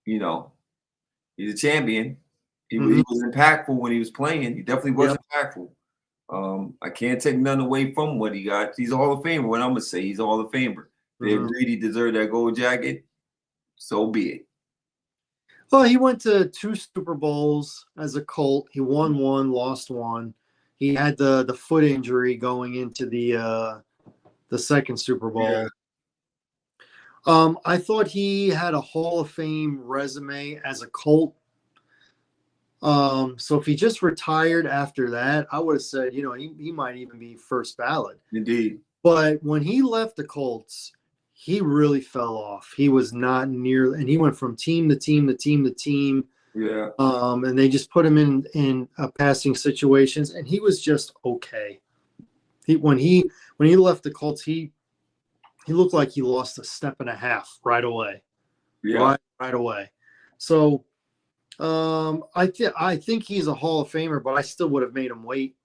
you know, he's a champion. He was impactful when he was playing. He definitely was impactful. I can't take nothing away from what he got. He's a Hall of Famer. What I'm gonna say, he's a Hall of Famer. They agreed he deserved that gold jacket. So be it. Well, he went to 2 Super Bowls as a Colt. He won 1, lost 1. He had the foot injury going into the second Super Bowl. Yeah. I thought he had a Hall of Fame resume as a Colt. So if he just retired after that, I would have said, you know, he might even be first ballot. Indeed. But when he left the Colts, he really fell off. He was not near, and he went from team to team to team to team. Yeah. And they just put him in passing situations, and he was just okay. When he left the Colts, he looked like he lost a step and a half right away. Yeah, right away. So I think he's a Hall of Famer, but I still would have made him wait.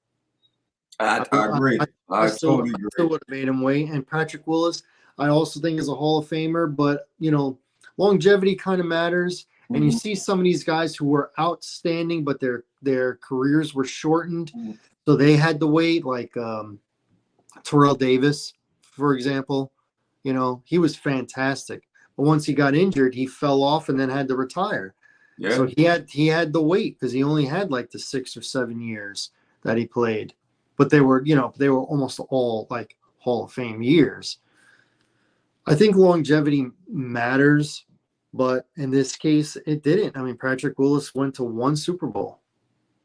I agree. I I still totally I still agree. would have made him wait. And Patrick Willis, I also think is a Hall of Famer, but longevity kind of matters. And you Mhm. see some of these guys who were outstanding, but their careers were shortened, Mhm. so they had to wait. Like Terrell Davis, for example, he was fantastic, but once he got injured, he fell off and then had to retire. So Yeah, he had to wait because he only had like the 6 or 7 years that he played, but they were almost all like Hall of Fame years. I think longevity matters, but in this case, it didn't. I mean, Patrick Willis went to one Super Bowl.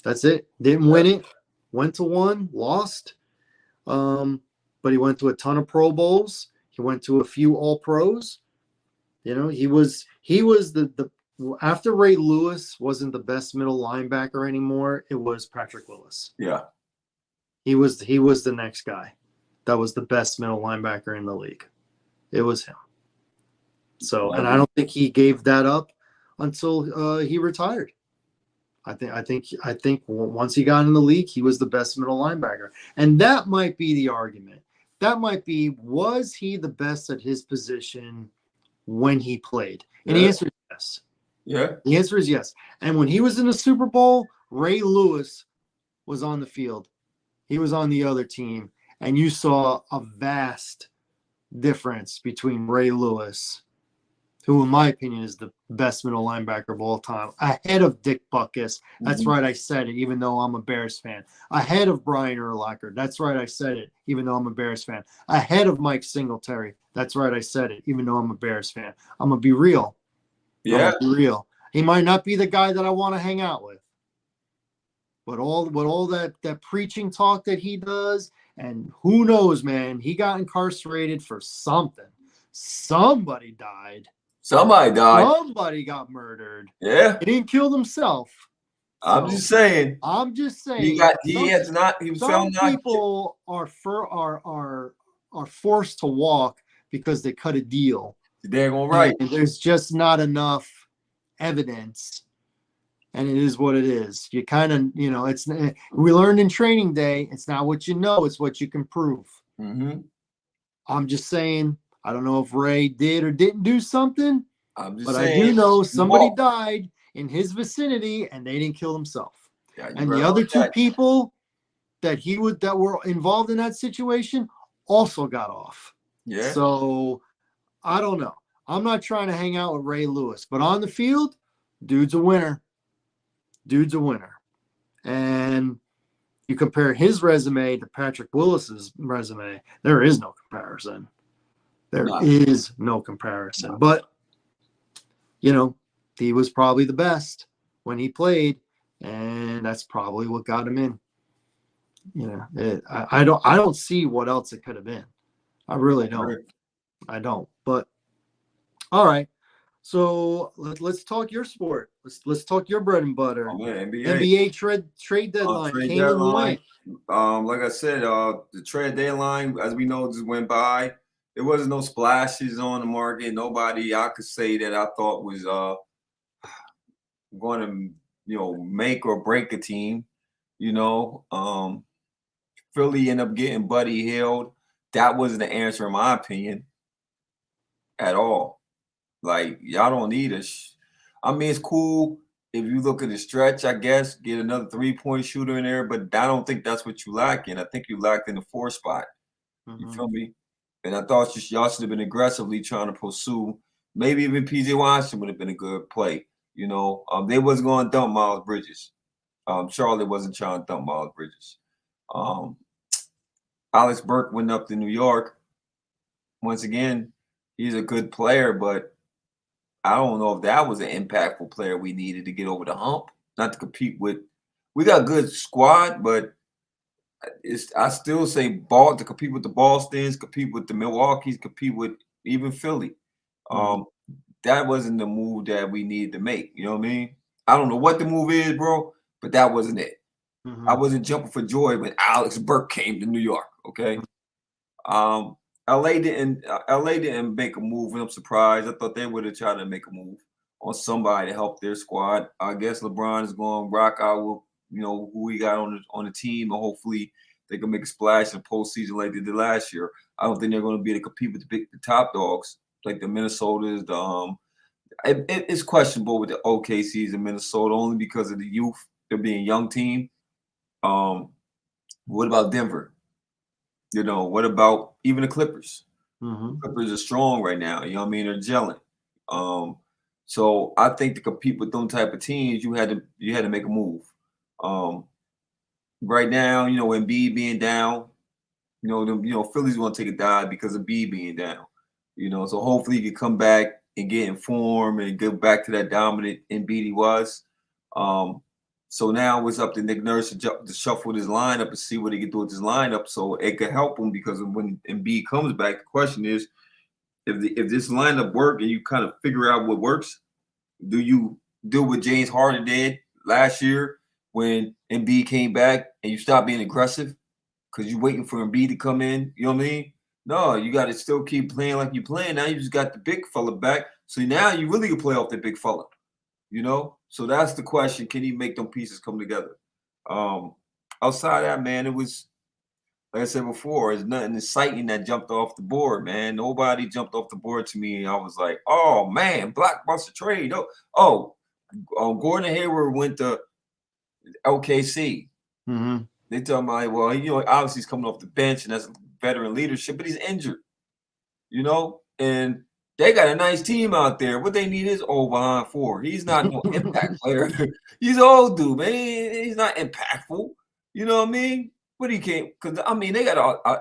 That's it. Didn't win it. Went to one, lost. But he went to a ton of Pro Bowls. He went to a few All Pros. He was the after Ray Lewis wasn't the best middle linebacker anymore. It was Patrick Willis. yeah. He was the next guy that was the best middle linebacker in the league. It was him. So, I and I agree. don't think he gave that up until he retired. I think once he got in the league, he was the best middle linebacker, and that might be the argument. That might be, was he the best at his position when he played? And the Yeah, answer is yes. yeah, The answer is yes. And when he was in the Super Bowl, Ray Lewis was on the field. He was on the other team, and you saw a vast difference between Ray Lewis, who in my opinion is the best middle linebacker of all time, ahead of Dick Butkus. That's Mhm. right, I said it, even though I'm a Bears fan. Ahead of Brian Urlacher. That's right, I said it, even though I'm a Bears fan. Ahead of Mike Singletary. That's right, I said it, even though I'm a Bears fan. I'm going to be real. I'm Yeah, going to be real. He might not be the guy that I want to hang out with. But all that preaching talk that he does, and who knows, man, he got incarcerated for something. Somebody died. somebody died. Somebody got murdered. Yeah, He didn't kill himself. I'm So just saying. I'm just He saying got. He has not. He was some found not. people are forced to walk because they cut a deal. They're going And right. there's just not enough evidence. And it is what it is. You kind of, we learned in training day, it's not what you know, it's what you can prove. Hmm. I'm just saying, I don't know if Ray did or didn't do something, I'm just but I do saying. know He somebody walked. died in his vicinity and they didn't kill themselves. Yeah, you And right the about other two that. people that were involved in that situation also got off. Yeah, So I don't know. I'm not trying to hang out with Ray Lewis, but on the field, dude's a winner. Dude's a winner. And you compare his resume to Patrick Willis's resume, there is no comparison. There no, is no comparison. no. But, he was probably the best when he played, and that's probably what got him in. I don't see what else it could have been. I really don't. I don't. But all right. So let's talk your sport. Let's talk your bread and butter. Oh man, NBA. NBA trade deadline Trade came and deadline. went. Like I said, the trade deadline, as we know, just went by. There wasn't no splashes on the market. Nobody I could say that I thought was going to, make or break a team. You know, Philly ended up getting Buddy Hield. That wasn't the answer, in my opinion, at all. Like y'all don't need us. I mean, it's cool if you look at the stretch. I guess get another 3-point shooter in there, but I don't think that's what you lack in. I think you lacked in the 4 spot. You Mm-hmm. feel me? And I thought y'all should have been aggressively trying to pursue. Maybe even PJ Washington would have been a good play. They wasn't going to dump Miles Bridges. Charlotte wasn't trying to dump Miles Bridges. Um, Alex Burke went up to New York. Once again, he's a good player, but I don't know if that was an impactful player we needed to get over the hump, not to compete with. We got a good squad, but I still say ball to compete with the Bostons, compete with the Milwaukee's, compete with even Philly. Mm-hmm. Um, that wasn't the move that we needed to make. You know what I mean? I don't know what the move is, bro, but that wasn't it. I Mm-hmm. wasn't jumping for joy when Alex Burke came to New York. Okay. Um, LA didn't make a move, and I'm surprised. I thought they would have tried to make a move on somebody to help their squad. I guess LeBron is going to rock out with who he got on the team, and hopefully they can make a splash in the postseason like they did last year. I don't think they're going to be able to compete with the top dogs like the Minnesotas. It's questionable with the OKCs in Minnesota only because of the youth. They're being a young team. What about Denver? What about even the Clippers? Mm-hmm. The Clippers are strong right now. You know what I mean? They're gelling. So I think to compete with them type of teams, you had to make a move. Right now, Embiid being down, Philly's going to take a dive because of Embiid being down. So hopefully he can come back and get in form and get back to that dominant Embiid he was. So now it's up to Nick Nurse to shuffle his lineup and see what he can do with his lineup so it could help him because when Embiid comes back, the question is if this lineup works and you kind of figure out what works, do you do what James Harden did last year when Embiid came back and you stop being aggressive because you're waiting for Embiid to come in? You know what I mean? No, you got to still keep playing like you're playing. Now you just got the big fella back. So now you really can play off the big fella. So that's the question. Can he make them pieces come together? Outside that, man, it was, like I said before, it's nothing exciting that jumped off the board, man. Nobody jumped off the board to me. I was like, oh, man, blockbuster trade. Gordon Hayward went to OKC. Mm-hmm. They tell me, well, obviously he's coming off the bench and that's veteran leadership, but he's injured, and they got a nice team out there. What they need is behind four. He's not no impact player. He's old dude, man. He's not impactful. You know what I mean? But he can't, because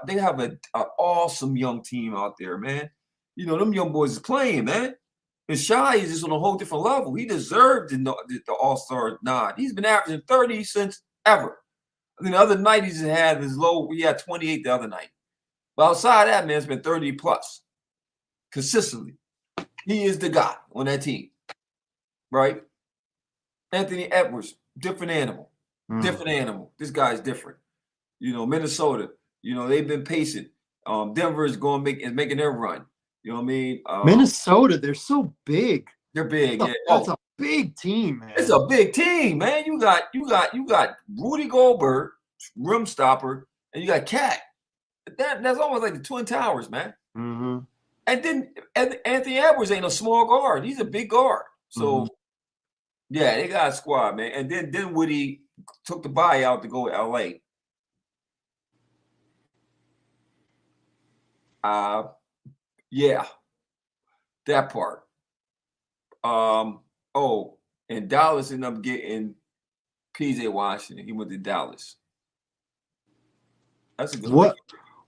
they have an awesome young team out there, man. Them young boys is playing, man. And Shai is just on a whole different level. He deserved the All-Star nod. He's been averaging 30 since ever. I mean, the other night he had 28 the other night. But outside that, man, it's been 30 plus. Consistently. He is the guy on that team. Right? Anthony Edwards, different animal. Different animal. This guy's different. Minnesota, they've been pacing. Denver is making their run. You know what I mean? Minnesota, they're so big. They're big. That's a big team, man. It's a big team, man. You got Rudy Goldberg, rim stopper, and you got Cat. That's almost like the Twin Towers, man. Mm-hmm. And then Anthony Edwards ain't a small guard. He's a big guard. So, yeah, they got a squad, man. And then Woody took the buyout to go to L.A. Yeah, that part. And Dallas ended up getting P.J. Washington. He went to Dallas. That's a good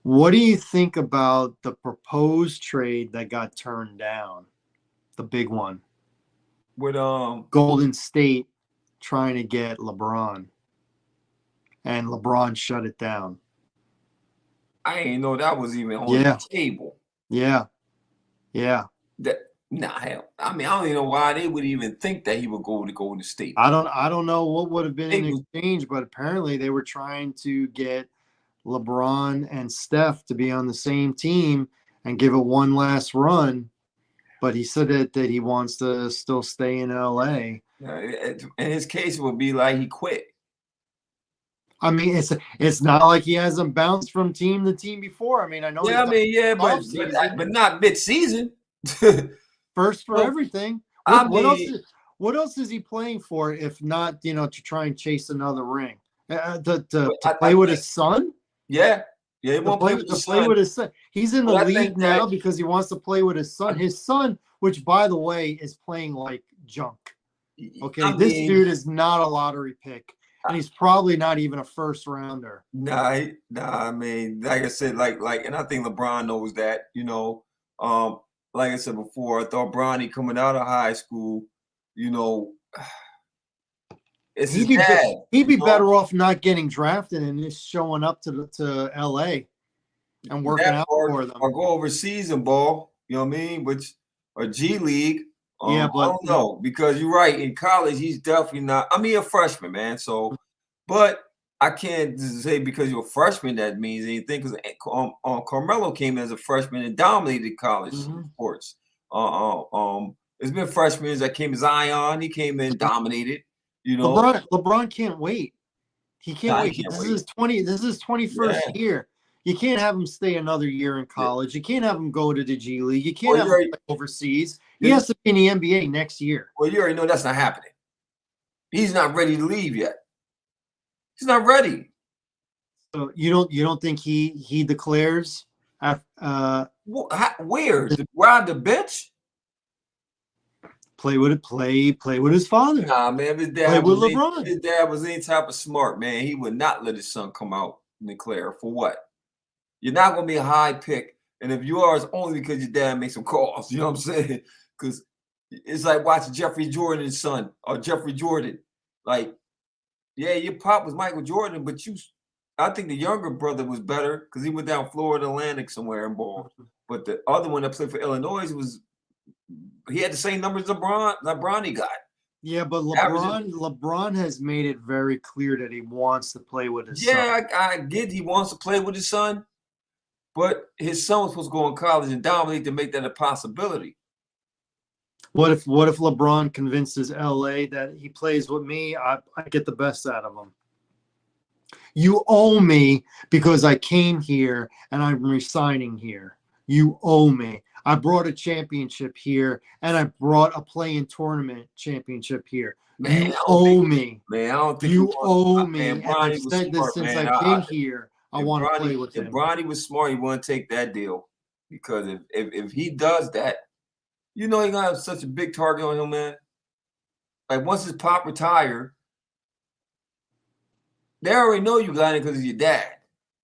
What do you think about the proposed trade that got turned down? The big one. With Golden State trying to get LeBron. And LeBron shut it down. I didn't know that was even on the table. Yeah. Hell. I mean, I don't even know why they would even think that he would go to Golden State. I don't know what would have been in exchange, but apparently they were trying to get LeBron and Steph to be on the same team and give it one last run. But he said that he wants to still stay in LA. In his case, it would be like he quit. I mean, it's not like he hasn't bounced from team to team before. I mean, I know. But not mid-season. First for everything. What else is he playing for if not, to try and chase another ring? To play with his son? Yeah. Yeah, he won't play with his son. He's in the league now because he wants to play with his son. His son, which by the way is playing like junk. Okay, this dude is not a lottery pick. And he's probably not even a first rounder. Nah. I mean, like I said, and I think LeBron knows that. Like I said before, I thought Bronny coming out of high school, it's his dad. He'd be better off not getting drafted and just showing up to LA and working out for them, or go overseas and ball. You know what I mean? Or G League. But I don't know, because you're right. In college, he's definitely not. I mean, a freshman, man. So, but I can't just say because you're a freshman that means anything. Because Carmelo came as a freshman and dominated college Mhm. sports. There's been freshmen that came. Zion, he came in, dominated. You know, LeBron can't wait. He can't nah, he wait. can't This is wait. his 20. This is his 21st Yeah. year. You can't have him stay another year in Yeah. college. You can't have him go to the G League. You can't Well, have him play overseas. He you has to be in the NBA next year. well, you already know that's not happening. He's not ready to leave yet. He's not ready. So you don't think he declares Where? Ride the bench? play with his father. Nah, man. Play with LeBron. His dad was any type of smart man. He would not let his son come out and declare for what? You're not gonna be a high pick, and if you are, it's only because your dad makes some calls. You know what I'm saying? Because it's like watching Jeffrey Jordan's son or Jeffrey Jordan. Like, yeah, your pop was Michael Jordan, but I think the younger brother was better because he went down Florida Atlantic somewhere and balled. But the other one that played for Illinois he had the same numbers LeBron he got. Yeah, but Averaging. LeBron has made it very clear that he wants to play with his son. Yeah, I get he wants to play with his son, but his son was supposed to go in college and dominate to make that a possibility. What if LeBron convinces LA that he plays with me? I get the best out of him. You owe me because I came here and I'm resigning here. You owe me. I brought a championship here and I brought a play-in tournament championship here. Man, you owe me. Man, I don't think you owe me. Man, and Bronny I've was said this smart, since man. I've been here. I want to play with him. If Bronny was smart, he wouldn't take that deal. Because if he does that, you know he's gonna have such a big target on him, man. Like once his pop retired, they already know you got it because of your dad.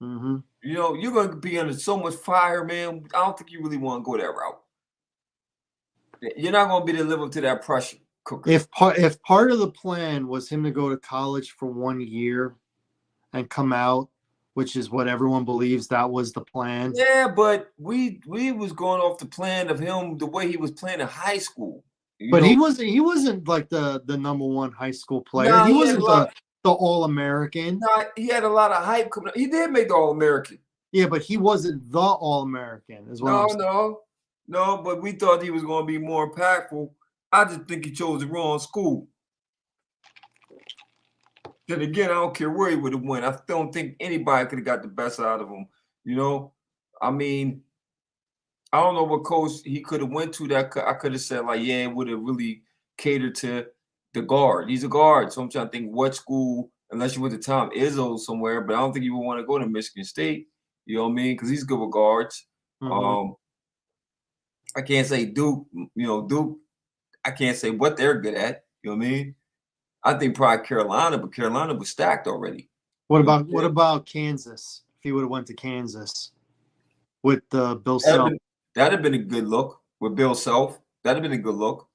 Mm-hmm. You know, you're gonna be under so much fire, man. I don't think you really want to go that route. You're not gonna be able to live up to that pressure cooker. If part of the plan was him to go to college for 1 year and come out, which is what everyone believes that was the plan. Yeah, but we was going off the plan of him the way he was playing in high school. But he wasn't like the number one high school player. Nah, he wasn't the All-American. Nah, he had a lot of hype coming up. He did make the All-American. Yeah, but he wasn't the All-American. No, but we thought he was going to be more impactful. I just think he chose the wrong school. Then again, I don't care where he would have went. I don't think anybody could have got the best out of him. You know, I mean, I don't know what coach he could have went to that I could have said like, yeah, it would have really catered to the guard. He's a guard, so I'm trying to think what school, unless you went to Tom Izzo somewhere, but I don't think you would want to go to Michigan State. You know what I mean? Because he's good with guards. Mm-hmm. I can't say Duke. You know, Duke. I can't say what they're good at. You know what I mean? I think probably Carolina, but Carolina was stacked already. What about Kansas? If he would have went to Kansas with Bill Self, that'd have been a good look with Bill Self. That'd have been a good look.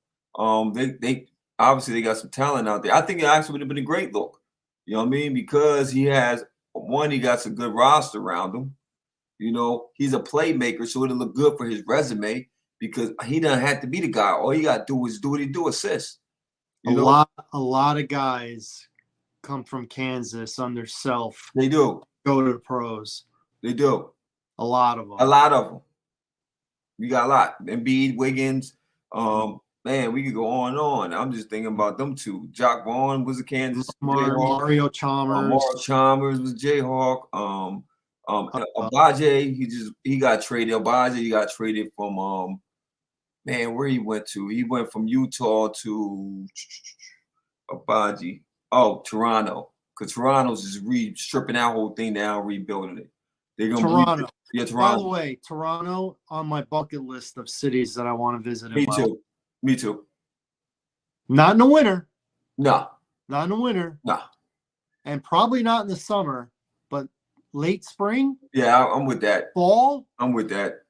They obviously they got some talent out there. I think it actually would have been a great look. You know what I mean? Because he got some good roster around him. You know, he's a playmaker, so it'll look good for his resume because he doesn't have to be the guy. All he got to do is do what he do, assist. A lot of guys come from Kansas under Self. They do. Go to the pros. They do. A lot of them. A lot of them. You got a lot. Embiid, Wiggins. Man, we could go on and on. I'm just thinking about them two. Jock Vaughn was a Kansas. Mario Chalmers. Mario Chalmers was Jayhawk. Abaje, he got traded. Abaje, he got traded from where he went to. He went from Utah to Abaje. Oh, Toronto. Because Toronto's just stripping that whole thing down, rebuilding it. They're gonna Toronto. Yeah, Toronto. By the way, Toronto on my bucket list of cities that I want to visit. Me too. Not in the winter. No. Not in the winter. No. And probably not in the summer, but late spring. Yeah, I'm with that. Fall. I'm with that.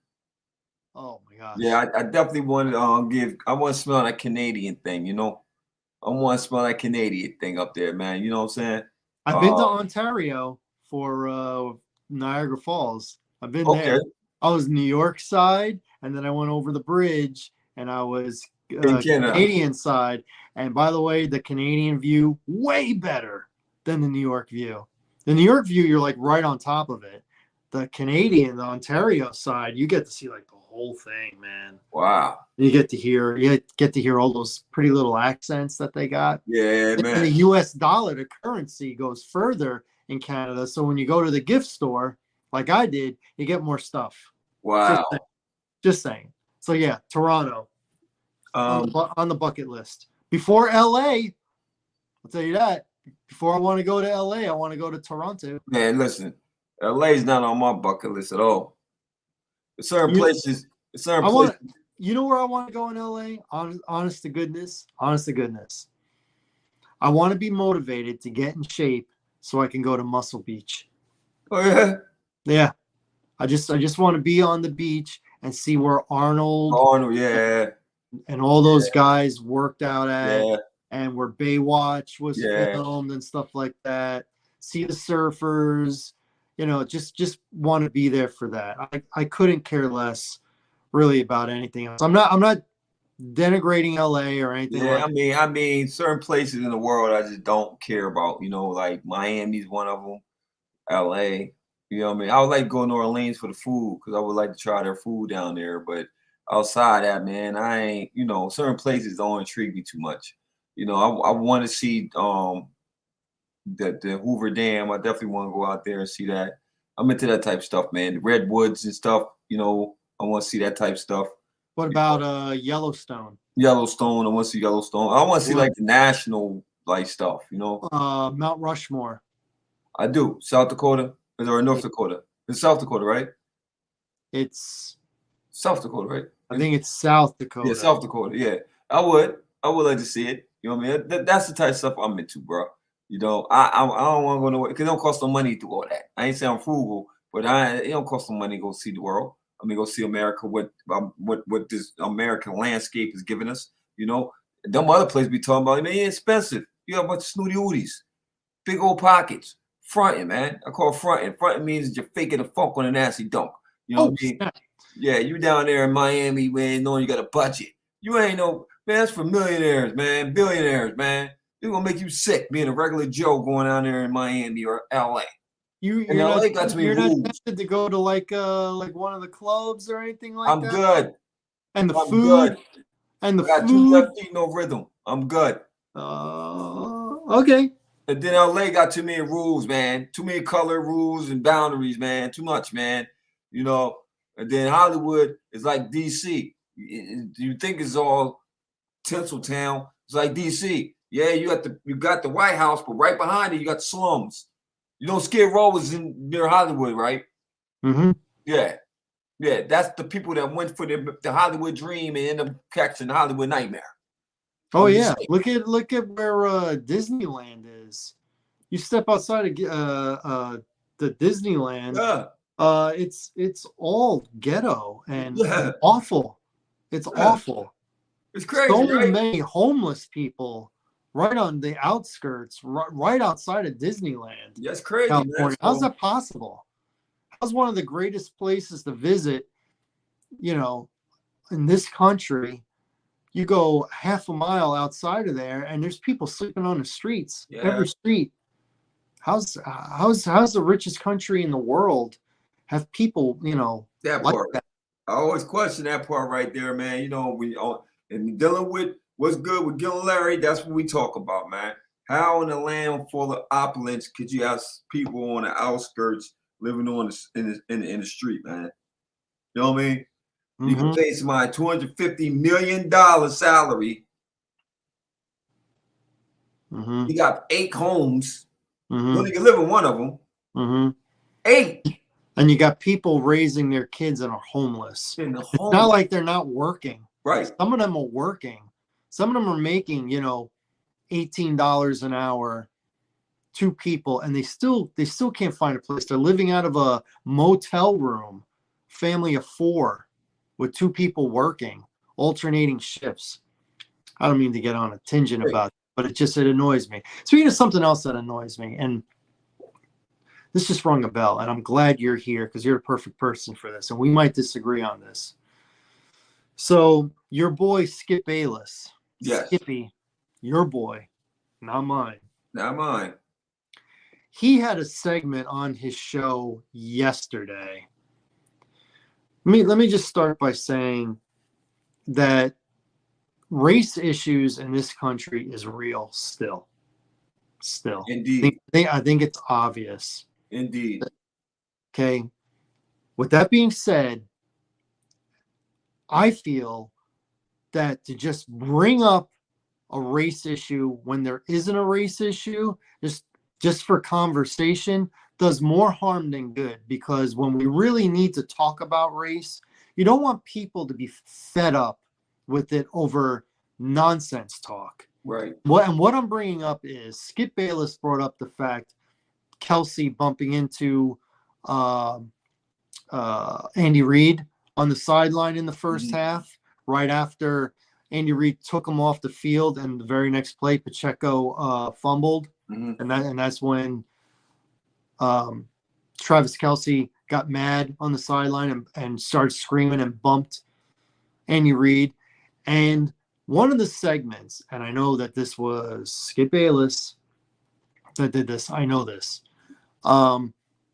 Oh my gosh. Yeah, I definitely want to I want to smell that Canadian thing, you know. I want to smell that Canadian thing up there, man. You know what I'm saying? I've been to Ontario for Niagara Falls. I've been there. I was New York side, and then I went over the bridge, and I was Canadian side. And by the way, the Canadian view way better than the New York view. The New York view, you're like right on top of it. The Canadian, the Ontario side, you get to see like the whole thing, man. Wow. You get to hear all those pretty little accents that they got. Yeah, And man. the US dollar, the currency goes further in Canada. So when you go to the gift store, like I did, you get more stuff. Wow. Just saying. So yeah, Toronto Um, on the bucket list. Before LA, I'll tell you that. Before I want to go to LA, I want to go to Toronto. man, listen, LA's not on my bucket list at all. There's certain You, places, there's certain I want. places. You know where I want to go in LA? Honest to goodness. Honest to goodness. I want to be motivated to get in shape so I can go to Muscle Beach. Oh yeah. Yeah. I just want to be on the beach and see where Arnold Arnold, yeah, and all those guys worked out at, yeah, and where Baywatch was yeah. filmed and stuff like that. See the surfers, just want to be there for that. I couldn't care less really about anything else. I'm not denigrating LA or anything Yeah, like that. I mean, certain places in the world I just don't care about. Like Miami's one of them. LA, you know what I mean? I would like to go to New Orleans for the food because I would like to try their food down there. But outside that, man, I ain't. Certain places don't intrigue me too much. I want to see the Hoover Dam. I definitely want to go out there and see that. I'm into that type of stuff, man. The redwoods and stuff. I want to see that type of stuff. What about Yellowstone? Yellowstone. I want to see Yellowstone. I want to see like the national like stuff. Mount Rushmore. I do. South Dakota or North Dakota? It's South Dakota, right? It's South Dakota, right? I think it's South Dakota. Yeah, South Dakota. Yeah, I would like to see it. You know what I mean? That's the type of stuff I'm into, bro. I don't want to go nowhere because it don't cost no money to do all that. I ain't saying I'm frugal, but it don't cost no money to go see the world. I mean, go see America. What this American landscape is giving us. Them other places we talking about, man, it's expensive. You got a bunch of snooty ooties, big old pockets. Fronting, man. I call it fronting. Fronting means you're faking the funk on a nasty dunk. You know what I mean? Snap. Yeah, you down there in Miami, man, knowing you got a budget. You ain't no, man, that's for millionaires, man, billionaires, man. It's gonna make you sick being a regular Joe going down there in Miami or LA. You're LA got to be you're not rules. tempted to go to like one of the clubs or anything like I'm that? good. And the I'm food good. and the I got food. 2 left feet, no rhythm. I'm good. Okay. And then LA got too many rules, man. Too many color rules and boundaries, man. Too much, man. And then Hollywood is like DC. You think it's all Tinseltown. It's like DC. Yeah, you got the White House, but right behind it, you got slums. Skid Row is near Hollywood, right? Mm-hmm. Yeah. Yeah, that's the people that went for the Hollywood dream and end up catching the Hollywood nightmare. Oh yeah, look at where Disneyland is. You step outside of the Disneyland, it's all ghetto and awful. It's awful. It's crazy, So right? many homeless people right on the outskirts, right outside of Disneyland. That's crazy, California. man. How's that possible? How's one of the greatest places to visit, in this country? You go half a mile outside of there, and there's people sleeping on the streets. Yeah. Every street. How's the richest country in the world have people, that like part? That? I always question that part right there, man. And dealing with what's good with Gil and Larry, that's what we talk about, man. How in a land full of opulence could you have people on the outskirts living in the street, man? You know what I mean? You can pay somebody $250 million salary. You got 8 homes. You only can live in one of them. 8. And you got people raising their kids and are homeless. It's not like they're not working. Right. Some of them are working. Some of them are making, $18 an hour, 2 people, and they still can't find a place. They're living out of a motel room, family of 4. With 2 people working, alternating shifts. I don't mean to get on a tangent about it, but it annoys me. Speaking of something else that annoys me, and this just rung a bell, and I'm glad you're here because you're the perfect person for this, and we might disagree on this. So your boy Skip Bayless, yes. Skippy, your boy, not mine. Not mine. he had a segment on his show yesterday. Let me just start by saying that race issues in this country is real still. Indeed. I think it's obvious. Indeed. Okay. With that being said, I feel that to just bring up a race issue when there isn't a race issue, just for conversation, does more harm than good. Because when we really need to talk about race, you don't want people to be fed up with it over nonsense talk. Right. What I'm bringing up is Skip Bayless brought up the fact Kelsey bumping into Andy Reid on the sideline in the first half, right after Andy Reid took him off the field, and the very next play, Pacheco fumbled, and that's when Travis Kelsey got mad on the sideline and started screaming and bumped Andy Reid. And one of the segments, and I know that this was Skip Bayless that did this, I know this.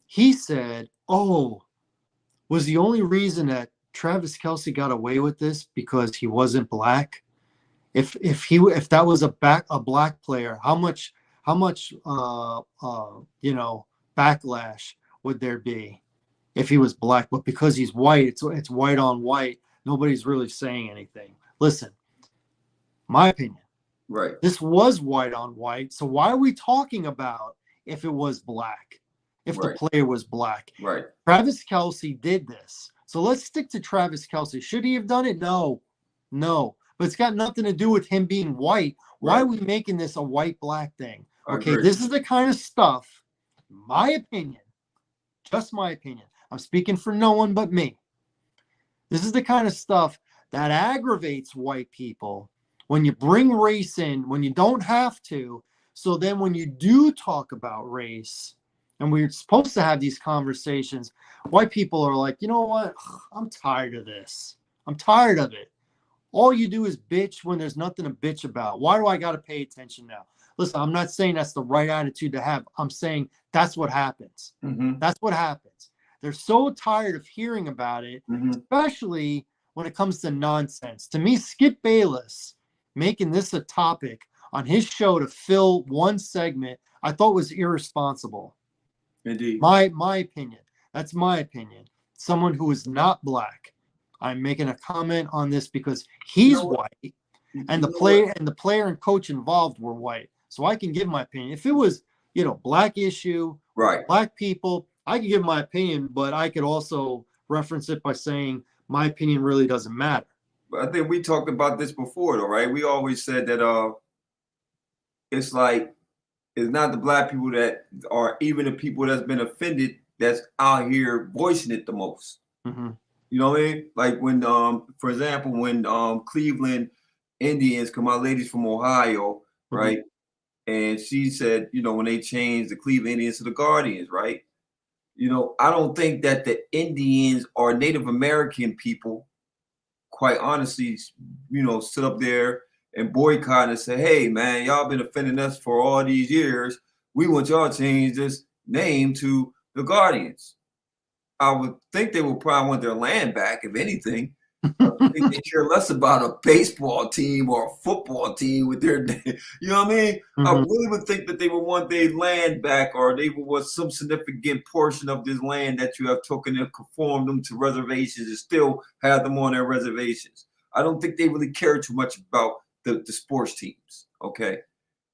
He said, "Oh, was the only reason that Travis Kelsey got away with this because he wasn't black? If that was a black player, how much backlash would there be if he was black? But because he's white, it's white on white. Nobody's really saying anything." Listen, my opinion. Right. This was white on white. So why are we talking about if it was black? If the player was black? Right. Travis Kelsey did this. So let's stick to Travis Kelsey. Should he have done it? No. But it's got nothing to do with him being white. Why are we making this a white-black thing? Okay, this is the kind of stuff, my opinion, just my opinion. I'm speaking for no one but me. This is the kind of stuff that aggravates white people when you bring race in, when you don't have to. So then when you do talk about race, and we're supposed to have these conversations, white people are like, you know what? I'm tired of this. I'm tired of it. All you do is bitch when there's nothing to bitch about. Why do I got to pay attention now? Listen, I'm not saying that's the right attitude to have. I'm saying that's what happens. That's what happens. They're so tired of hearing about it, especially when it comes to nonsense. To me, Skip Bayless making this a topic on his show to fill one segment, I thought was irresponsible. Indeed. My opinion. That's my opinion. Someone who is not black. I'm making a comment on this because he's white, and the player and coach involved were white. So I can give my opinion. If it was, black issue, black people, I could give my opinion, but I could also reference it by saying my opinion really doesn't matter. But I think we talked about this before, though, right? We always said that it's like it's not the black people that are even the people that's been offended that's out here voicing it the most. You know what I mean? Like when, for example, when Cleveland Indians, come out, ladies from Ohio, right? And she said, when they changed the Cleveland Indians to the Guardians, right? I don't think that the Indians or Native American people, quite honestly, sit up there and boycott and say, hey, man, y'all been offending us for all these years. We want y'all to change this name to the Guardians. I would think they would probably want their land back, if anything. I think they care less about a baseball team or a football team with their name. You know what I mean? I really would think that they would want their land back, or they would want some significant portion of this land that you have taken and conformed them to reservations and still have them on their reservations. I don't think they really care too much about the sports teams, okay?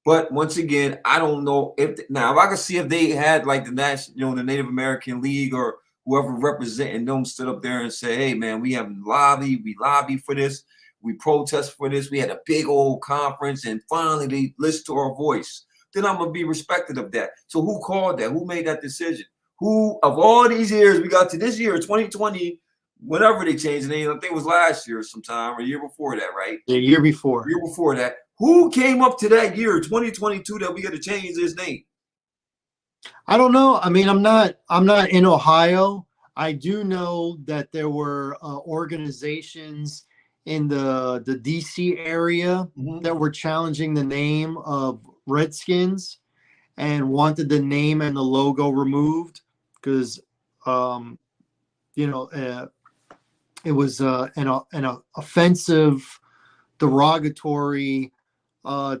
But once again, I don't know if I can see if they had like the national, the Native American League or whoever representing them stood up there and say, hey, man, we lobby for this. We protest for this. We had a big old conference and finally they listened to our voice. Then I'm going to be respected of that. So who called that? Who made that decision? Who, of all these years, we got to this year, 2020, whenever they changed the name, I think it was last year sometime or year before that, right? The year before. Year before that. Who came up to that year, 2022, that we got to change this name? I don't know. I mean, I'm not in Ohio. I do know that there were organizations in the DC area that were challenging the name of Redskins. and wanted the name and the logo removed because, it was an offensive, derogatory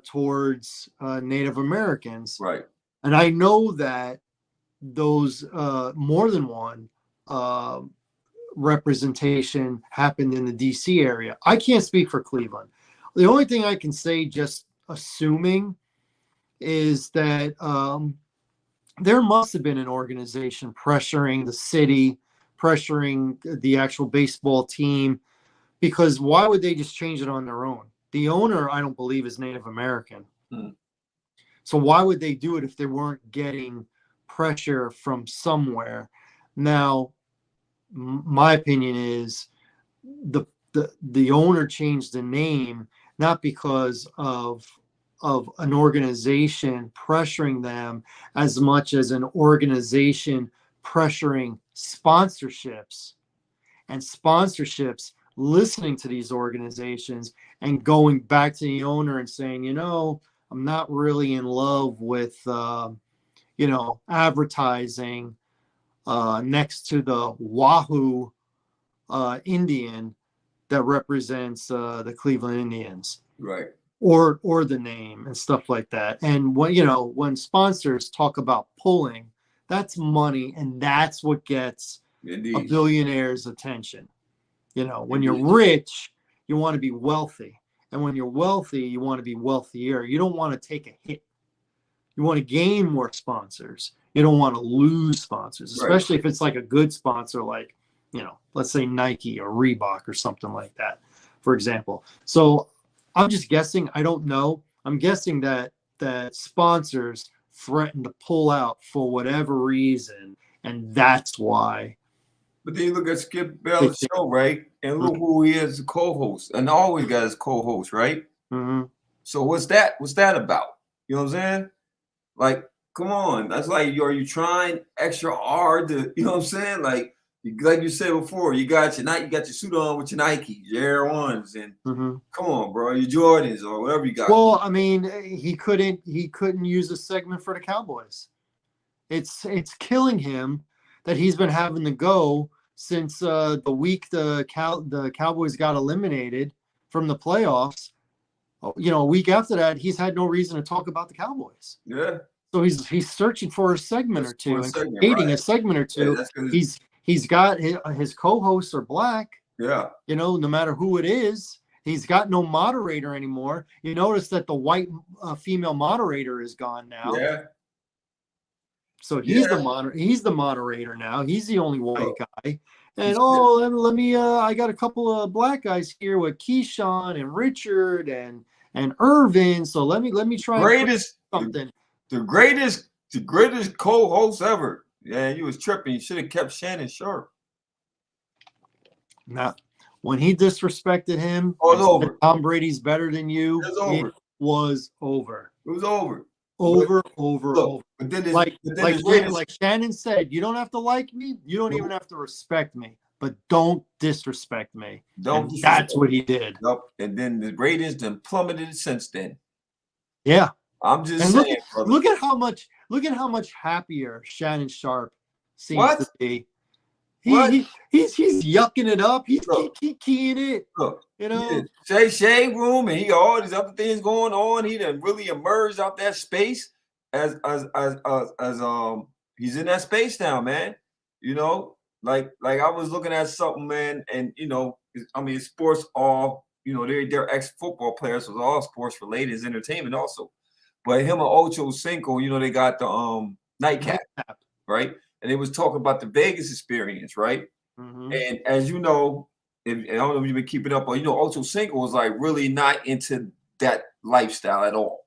towards Native Americans. Right. And I know that those more than one representation happened in the DC area. I can't speak for Cleveland. The only thing I can say, just assuming, is that there must have been an organization pressuring the city, pressuring the actual baseball team, because why would they just change it on their own? The owner, I don't believe, is Native American. So why would they do it if they weren't getting pressure from somewhere? Now, my opinion is the owner changed the name not because of an organization pressuring them as much as an organization pressuring sponsorships, and sponsorships listening to these organizations and going back to the owner and saying, I'm not really in love with, advertising next to the Wahoo Indian that represents the Cleveland Indians. Right. Or the name and stuff like that. And when sponsors talk about pulling, that's money, and that's what gets Indeed. a billionaire's attention. When you're rich, you want to be wealthy. And when you're wealthy, you want to be wealthier. You don't want to take a hit. You want to gain more sponsors. You don't want to lose sponsors, especially if it's like a good sponsor, like, let's say Nike or Reebok or something like that, for example. So I'm just guessing. I don't know. I'm guessing that sponsors threaten to pull out for whatever reason, and that's why. But then you look at Skip Bayless' show, right? And look who he is as a co-host. And always got his co-host, right? Mm-hmm. So what's that about? You know what I'm saying? Like, come on. That's like, are you trying extra hard to, you know what I'm saying? Like you said before, you got your suit on with your Nike, your Air Ones, and come on, bro, your Jordans or whatever you got. Well, I mean, he couldn't use a segment for the Cowboys. It's killing him that he's been having to go since the week the Cowboys got eliminated from the playoffs. A week after that, he's had no reason to talk about the Cowboys. Yeah. So he's searching for a segment or two and creating a segment or two. Yeah, he's got his co-hosts are black. Yeah. No matter who it is. He's got no moderator anymore. You notice that the white female moderator is gone now. Yeah. So he's the moderator now. He's the only white guy. And let me I got a couple of black guys here with Keyshawn and Richard and Irvin. So let me try something. The greatest co-host ever. Yeah, you was tripping. You should have kept Shannon Sharp. Now, when he disrespected him, over. Tom Brady's better than you. It was over. It was over. Over. But then like Shannon said, you don't have to like me. You don't even have to respect me. But don't disrespect me. That's what he did. Yep. And then the ratings then plummeted since then. Yeah. I'm just saying, brother. Look at how much happier Shannon Sharp seems to be. He's yucking it up. He's keying it. Look, shade room, and he all these other things going on. He done really emerged out that space as he's in that space now, man. Like I was looking at something, man, and sports all they're ex-football players, so it's all sports related, it's entertainment also. But him and Ocho Cinco, they got the nightcap, right? And they was talking about the Vegas experience, right? Mm-hmm. And as you know, I don't know if you've been keeping up, but Ocho Cinco was like really not into that lifestyle at all.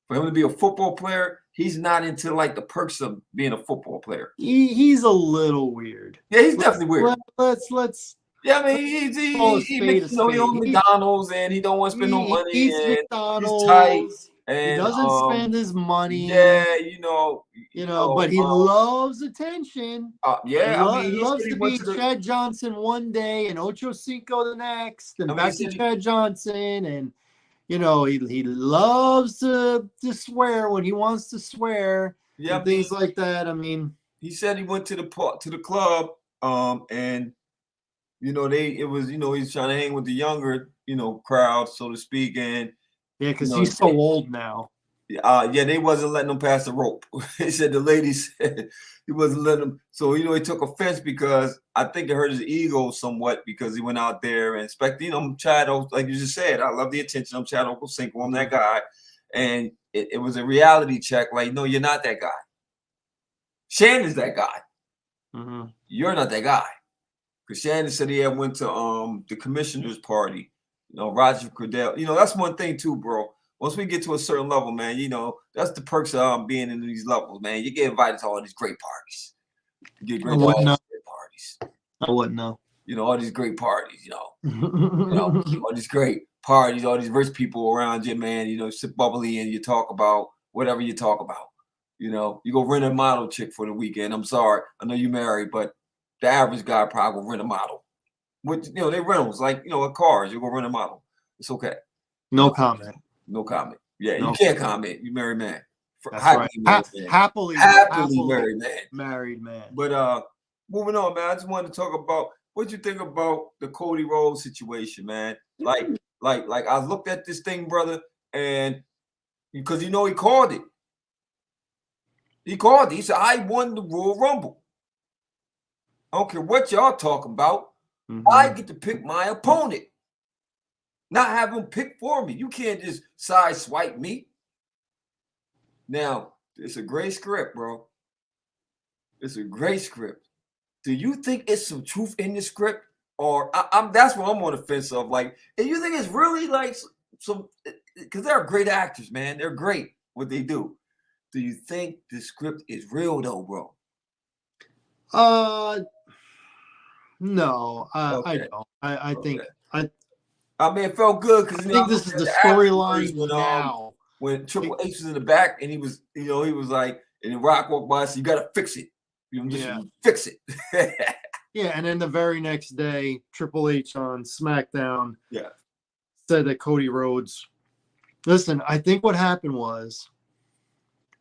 For him to be a football player, he's not into like the perks of being a football player. He's a little weird. Yeah, he's definitely weird. Let's. Yeah, I mean, he owns McDonald's and he don't want to spend no money. He's McDonald's. He's tight. And, he doesn't spend his money. Yeah, but he loves attention. He loves to be Chad Johnson one day and Ocho Cinco the next, and back to Chad Johnson, and he loves to swear when he wants to swear and things like that. I mean, he said he went to the club, and it was he's trying to hang with the younger crowd, so to speak, and yeah, because he's so old now. Yeah, they wasn't letting him pass the rope. He said the lady said he wasn't letting him. So he took offense because I think it hurt his ego somewhat because he went out there and expected. I'm Chad, like you just said. I love the attention. I'm Chad Uncle Cinco. I'm that guy, and it was a reality check. Like, no, you're not that guy. Shannon's that guy. Mm-hmm. You're not that guy. Because Shannon said he had went to the commissioner's party. Roger Cordell. That's one thing too, bro. Once we get to a certain level, man, that's the perks of being in these levels, man. You get invited to all these great parties. You get great parties. I wouldn't know. All these great parties, all these great parties, all these rich people around you, man. Sip bubbly and you talk about whatever you talk about. You go rent a model chick for the weekend. I'm sorry. I know you married, but the average guy probably will rent a model. Which, they rentals, like, at cars, you go rent a model. It's okay. No comment. No comment. Yeah, you can't comment. You married man. That's right. Happily married man. Married man. But moving on, man. I just wanted to talk about what you think about the Cody Rhodes situation, man. Like I looked at this thing, brother, and because he called it. He called it. He said, I won the Royal Rumble. I don't care what y'all talking about. Mm-hmm. I get to pick my opponent. Not have him pick for me. You can't just side swipe me. Now, it's a great script, bro. It's a great script. Do you think it's some truth in the script? Or that's what I'm on the fence of. Like, and you think it's really like some, because they're great actors, man. They're great what they do. Do you think the script is real though, bro? No, I don't. I think I mean, it felt good because I think this is the storyline now. When Triple H was in the back and he was like, and then Rock walked by, so you got to fix it. Fix it. Yeah, and then the very next day, Triple H on SmackDown said that Cody Rhodes. Listen, I think what happened was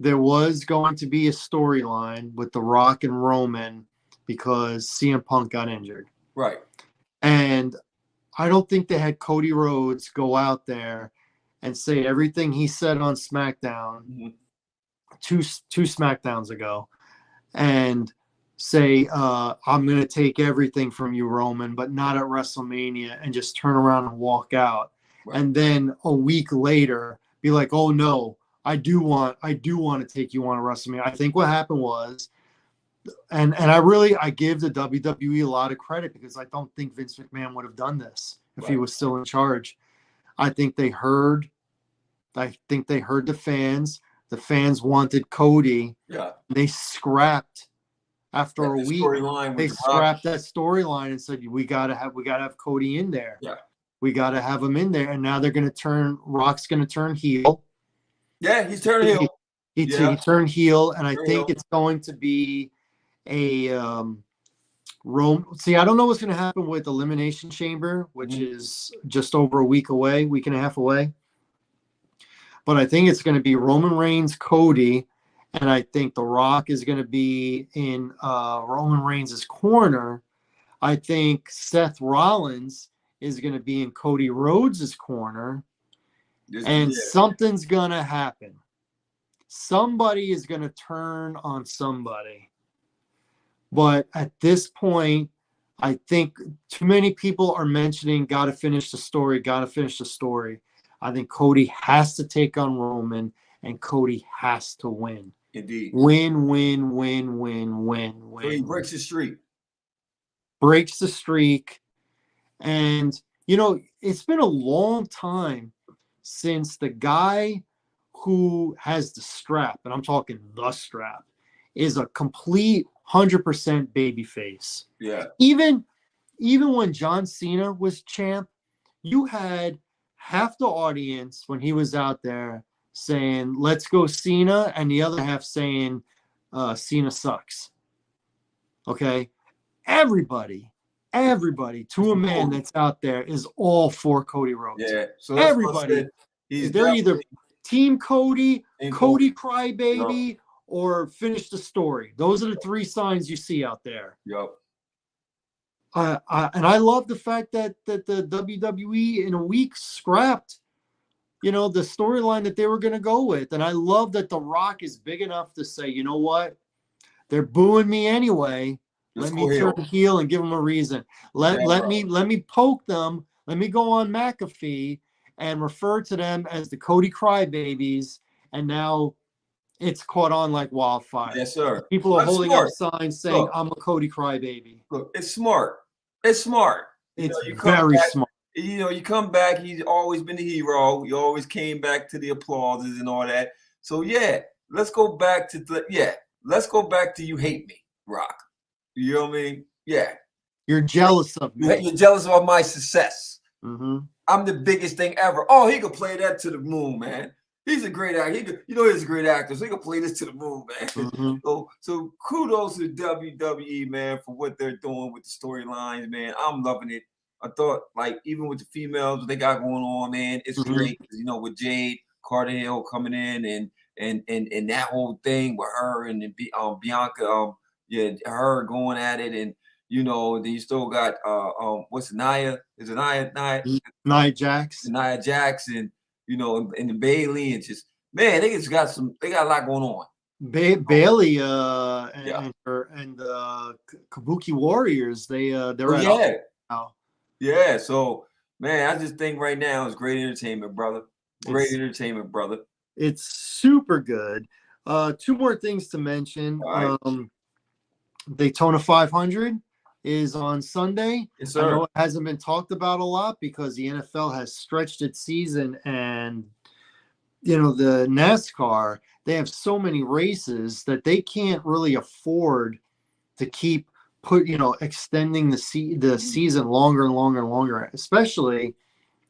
there was going to be a storyline with The Rock and Roman because CM Punk got injured. Right. And I don't think they had Cody Rhodes go out there and say everything he said on SmackDown two SmackDowns ago and say, I'm going to take everything from you, Roman, but not at WrestleMania, and just turn around and walk out. Right. And then a week later be like, oh no, I do want to take you on a WrestleMania. I think what happened was, and I give the WWE a lot of credit because I don't think Vince McMahon would have done this if he was still in charge. I think they heard the fans. The fans wanted Cody. Yeah. They scrapped after a week. They scrapped that storyline and said, we gotta have Cody in there. Yeah. We gotta have him in there. And now Rock's gonna turn heel. Yeah, he's turning heel. He turned heel, and I think it's going to be a See, I don't know what's going to happen with Elimination Chamber, which is just over a week and a half away. But I think it's going to be Roman Reigns, Cody, and I think The Rock is going to be in Roman Reigns' corner. I think Seth Rollins is going to be in Cody Rhodes' corner. Something's going to happen. Somebody is going to turn on somebody. But at this point, I think too many people are mentioning got to finish the story. I think Cody has to take on Roman, and Cody has to win. Indeed. Win. So he breaks the streak. And, it's been a long time since the guy who has the strap, and I'm talking the strap, is a complete 100% babyface. Yeah. Even when John Cena was champ, you had half the audience when he was out there saying, let's go Cena, and the other half saying, Cena sucks. Okay? Everybody to a man that's out there is all for Cody Rhodes. Yeah. So everybody they're either Team Cody, Cody Crybaby, yep. or finish the story. Those are the three signs you see out there. Yep. And I love the fact that the WWE in a week scrapped, the storyline that they were going to go with. And I love that The Rock is big enough to say, you know what? They're booing me anyway. Let me turn heel and give them a reason. Let me poke them. Let me go on McAfee and refer to them as the Cody Crybabies. And now it's caught on like wildfire. Yes, sir. People are holding up signs saying, I'm a Cody Crybaby. Look, it's smart. It's smart. It's very smart. You come back. He's always been the hero. You always came back to the applauses and all that. So yeah, let's go back to you hate me, Rock. You know what I mean? Yeah. You're jealous of me. You're jealous of my success. Mm-hmm. I'm the biggest thing ever. Oh, he could play that to the moon, man. He's a great actor. He's a great actor, so he can play this to the moon, man. Mm-hmm. So kudos to WWE, man, for what they're doing with the storylines, man. I'm loving it. I thought, even with the females, what they got going on, man, it's great. With Jade Carter coming in and that whole thing with her and Bianca, her going at it, and then you still got what's Nia? Is it Nia Jax? Nia Jax and and the Bailey, and just man, they got a lot going on. Bailey and Kabuki Warriors, they're now. Yeah, so man, I just think right now it's great entertainment, brother. Entertainment, brother. It's super good. Two more things to mention. Right. Daytona 500 is on Sunday. Yes, sir. I know it hasn't been talked about a lot because the NFL has stretched its season, and the NASCAR, they have so many races that they can't really afford to keep extending the season longer and longer and longer, especially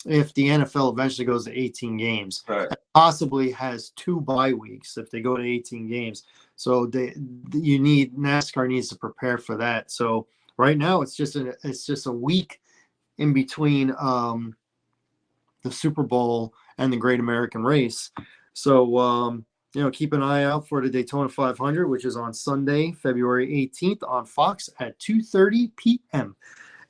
if the NFL eventually goes to 18 games. Right. Possibly has 2 bye weeks if they go to 18 games. So NASCAR needs to prepare for that. So right now it's just a week in between the Super Bowl and the Great American Race. So keep an eye out for the Daytona 500, which is on Sunday, February 18th on Fox at 2:30 p.m.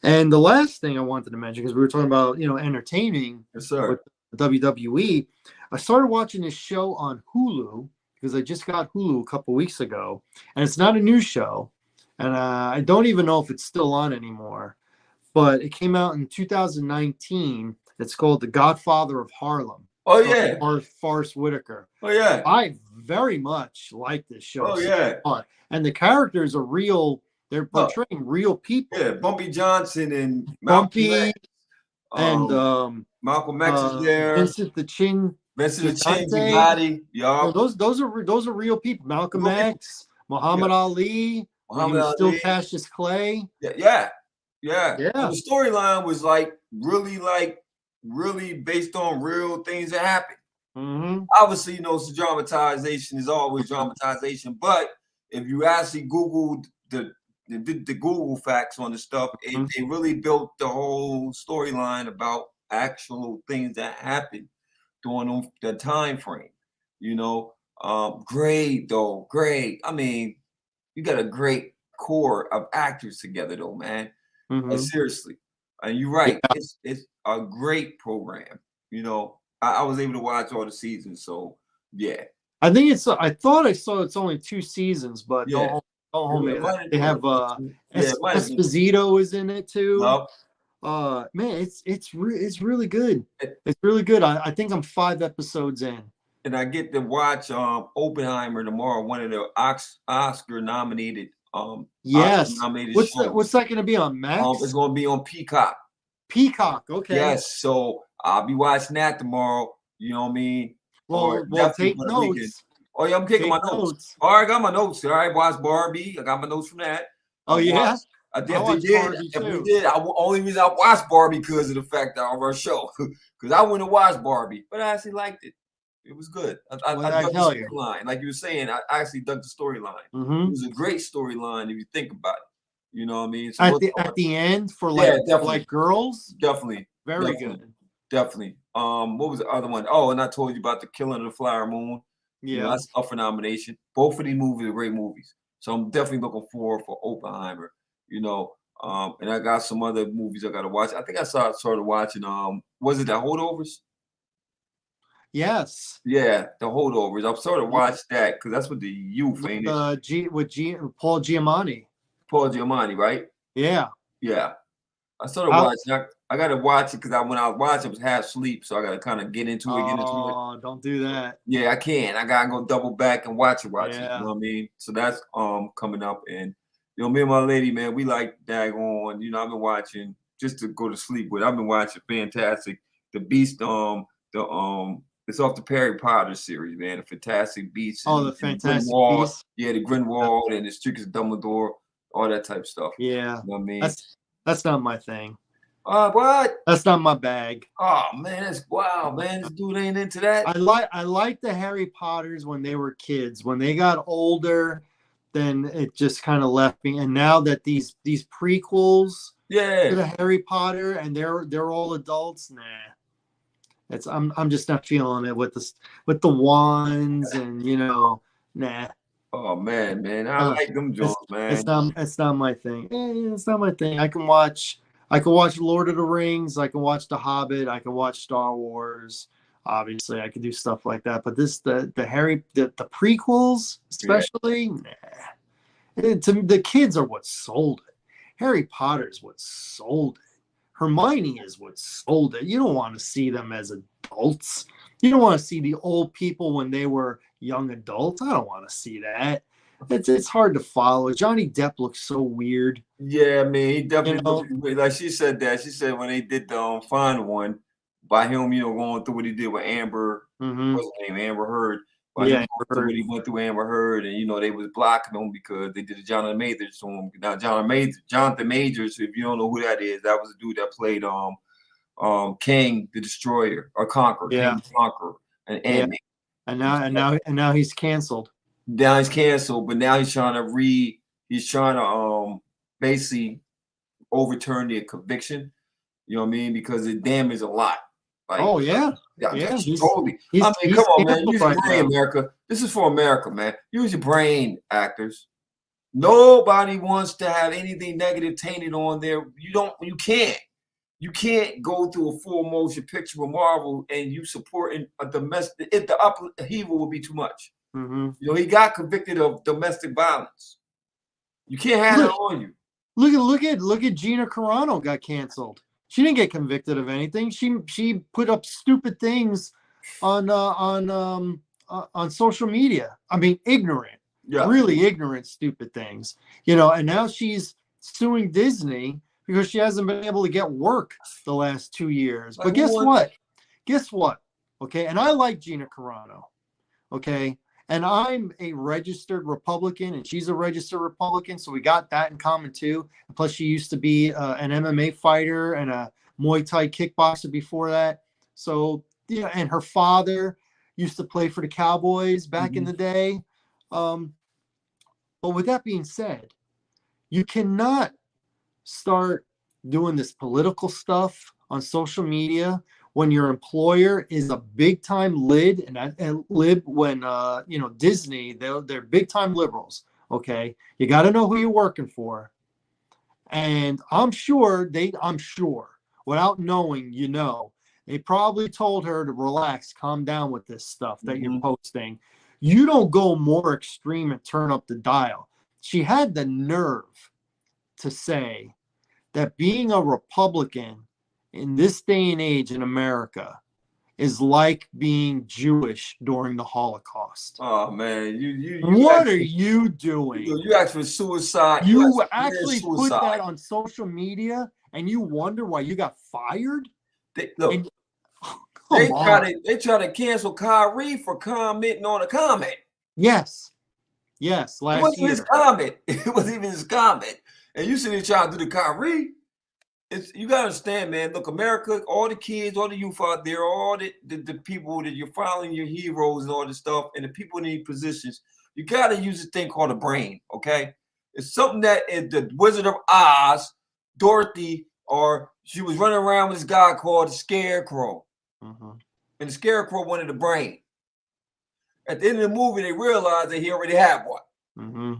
And the last thing I wanted to mention, because we were talking about entertaining yes, sir. with WWE, I started watching this show on Hulu because I just got Hulu a couple weeks ago, and it's not a new show, and I don't even know if it's still on anymore, but it came out in 2019. It's called The Godfather of Harlem. Oh yeah, Forrest Whitaker. Oh yeah, I very much like this show. Oh yeah, and the characters are real. They're portraying real people. Yeah, Bumpy Johnson and Bumpy and Malcolm X is there. Vincent the Chin Gigante. Yeah, those are real people. Malcolm X, Muhammad Ali. Muhammad Ali. Still Cassius Clay. Yeah. And the storyline was really based on real things that happened. Mm-hmm. Obviously, dramatization is always dramatization, but if you actually Googled the Google facts on the stuff, they really built the whole storyline about actual things that happened during the time frame. Great. I mean, you got a great core of actors together, though, man. Mm-hmm. Seriously, and you're right. Yeah. It's a great program. I was able to watch all the seasons, so yeah. I thought I saw it's only 2 seasons, but yeah. Don't hold me. They have Esposito is in it too. Nope. Man, it's really good. It's really good. I think I'm 5 episodes in. And I get to watch Oppenheimer tomorrow, one of the Oscar nominated yes. Oscar-nominated what's shows. that going to be on, Max? It's going to be on Peacock. Okay. Yes, so I'll be watching that tomorrow. You know what I mean? Well, take notes. Oh yeah, I'm taking my notes. All right, I got my notes. All right, watch Barbie. I got my notes from that. Oh yeah. I did. If we did, only reason I watched Barbie because of the fact that of our show, because I wouldn't have watched Barbie, but I actually liked it. It was good. I dug the storyline, like you were saying. I actually dug the storyline. Mm-hmm. It was a great storyline if you think about it. You know what I mean? So at the end for like girls, definitely very good. definitely. What was the other one? Oh, and I told you about the Killing of the Flower Moon. You know, Yeah. that's up for nomination. Both of these movies are great movies. So I'm definitely looking forward for Oppenheimer. You know, and I got some other movies I gotta watch. I think I started watching was it The Holdovers? Yes. Yeah, The Holdovers. I've sort of Yeah. watched that because that's with the youth, With ain't it? Paul Giamatti. Paul Giamatti, right? Yeah. Yeah. I started How, watching. I gotta watch it because when I was watching, I was half asleep, so I gotta kind of get into it. oh, don't do that. Yeah, I can. I gotta go double back and watch it. You Yeah. know what I mean? So that's coming up, and me and my lady, man, we like daggone. I've been watching just to go to sleep with. I've been watching Fantastic, the Beast. The it's off the Harry Potter series, man. The Fantastic Beasts Oh, the and Fantastic Grindelwald. Beasts. Yeah, the Yeah. Grindelwald and the Strictest Dumbledore, all that type of stuff. Yeah. You know what I mean? That's not my thing. What? That's not my bag. Oh man, that's wow, man. This dude ain't into that. I like the Harry Potters when they were kids. When they got older, then it just kind of left me. And now that these prequels to Yeah. the Harry Potter and they're all adults, nah. I'm just not feeling it with the wands and nah. Oh man, I like them It's, Jones, man. it's not my thing. It's not my thing. I can watch Lord of the Rings. I can watch The Hobbit. I can watch Star Wars. Obviously, I can do stuff like that. But the prequels, especially, nah. To me, the kids are what sold it. Harry Potter is what sold it. Hermione is what sold it. You don't want to see them as adults. You don't want to see the old people when they were young adults. I don't want to see that. It's hard to follow. Johnny Depp looks so weird. Yeah, man, he definitely know? looks like she said that. She said when they did the final one by him, going through what he did with Amber, Mm-hmm. what's her name, Amber Heard. By him Yeah, going through what he went through Amber Heard, and they was blocking him because they did the Jonathan Majors to him. Now Jonathan Majors, if you don't know who that is, that was the dude that played King the Destroyer or Conqueror, yeah, King the Conqueror, and yeah. Ant-Man. And now he's canceled. Now he's canceled, but now he's trying to basically overturn their conviction. You know what I mean? Because it damaged a lot. Like, Oh yeah, totally. He's Come on, man. canceled Use your right brain, now. America. This is for America, man. Use your brain, actors. Nobody wants to have anything negative tainted on there. You can't go through a full motion picture with Marvel and you supporting a domestic. The upheaval will be too much. Mm-hmm. He got convicted of domestic violence. You can't have that on you. Look at Gina Carano got canceled. She didn't get convicted of anything. She put up stupid things on social media. I mean, ignorant, really ignorant, stupid things. And now she's suing Disney because she hasn't been able to get work the last 2 years. But guess what? Guess what? Okay, and I like Gina Carano. Okay. And I'm a registered Republican, and she's a registered Republican, so we got that in common too. Plus, she used to be an MMA fighter and a Muay Thai kickboxer before that. So, and her father used to play for the Cowboys back in the day. But with that being said, you cannot start doing this political stuff on social media when your employer is a big time lib when Disney, they're big time liberals. Okay, you got to know who you're working for, and I'm sure without knowing, they probably told her to relax, calm down with this stuff that you're posting. You don't go more extreme and turn up the dial. She had the nerve to say that being a Republican in this day and age in America is like being Jewish during the Holocaust. Oh man, what are you doing? You asked for suicide. You actually put that on social media, and you wonder why you got fired. They try to cancel Kyrie for commenting on a comment. Yes, last year. It wasn't his comment. It wasn't even his comment. And you sitting there trying to do the Kyrie. You gotta understand, man. Look, America, all the kids, all the youth out there, all the people that you're following, your heroes and all this stuff, and the people in these positions, you gotta use this thing called a brain, okay? It's something that is the Wizard of Oz, Dorothy, Or she was running around with this guy called the Scarecrow. Mm-hmm. And the Scarecrow wanted the brain. At the end of the movie, they realized that he already had one. Mm-hmm.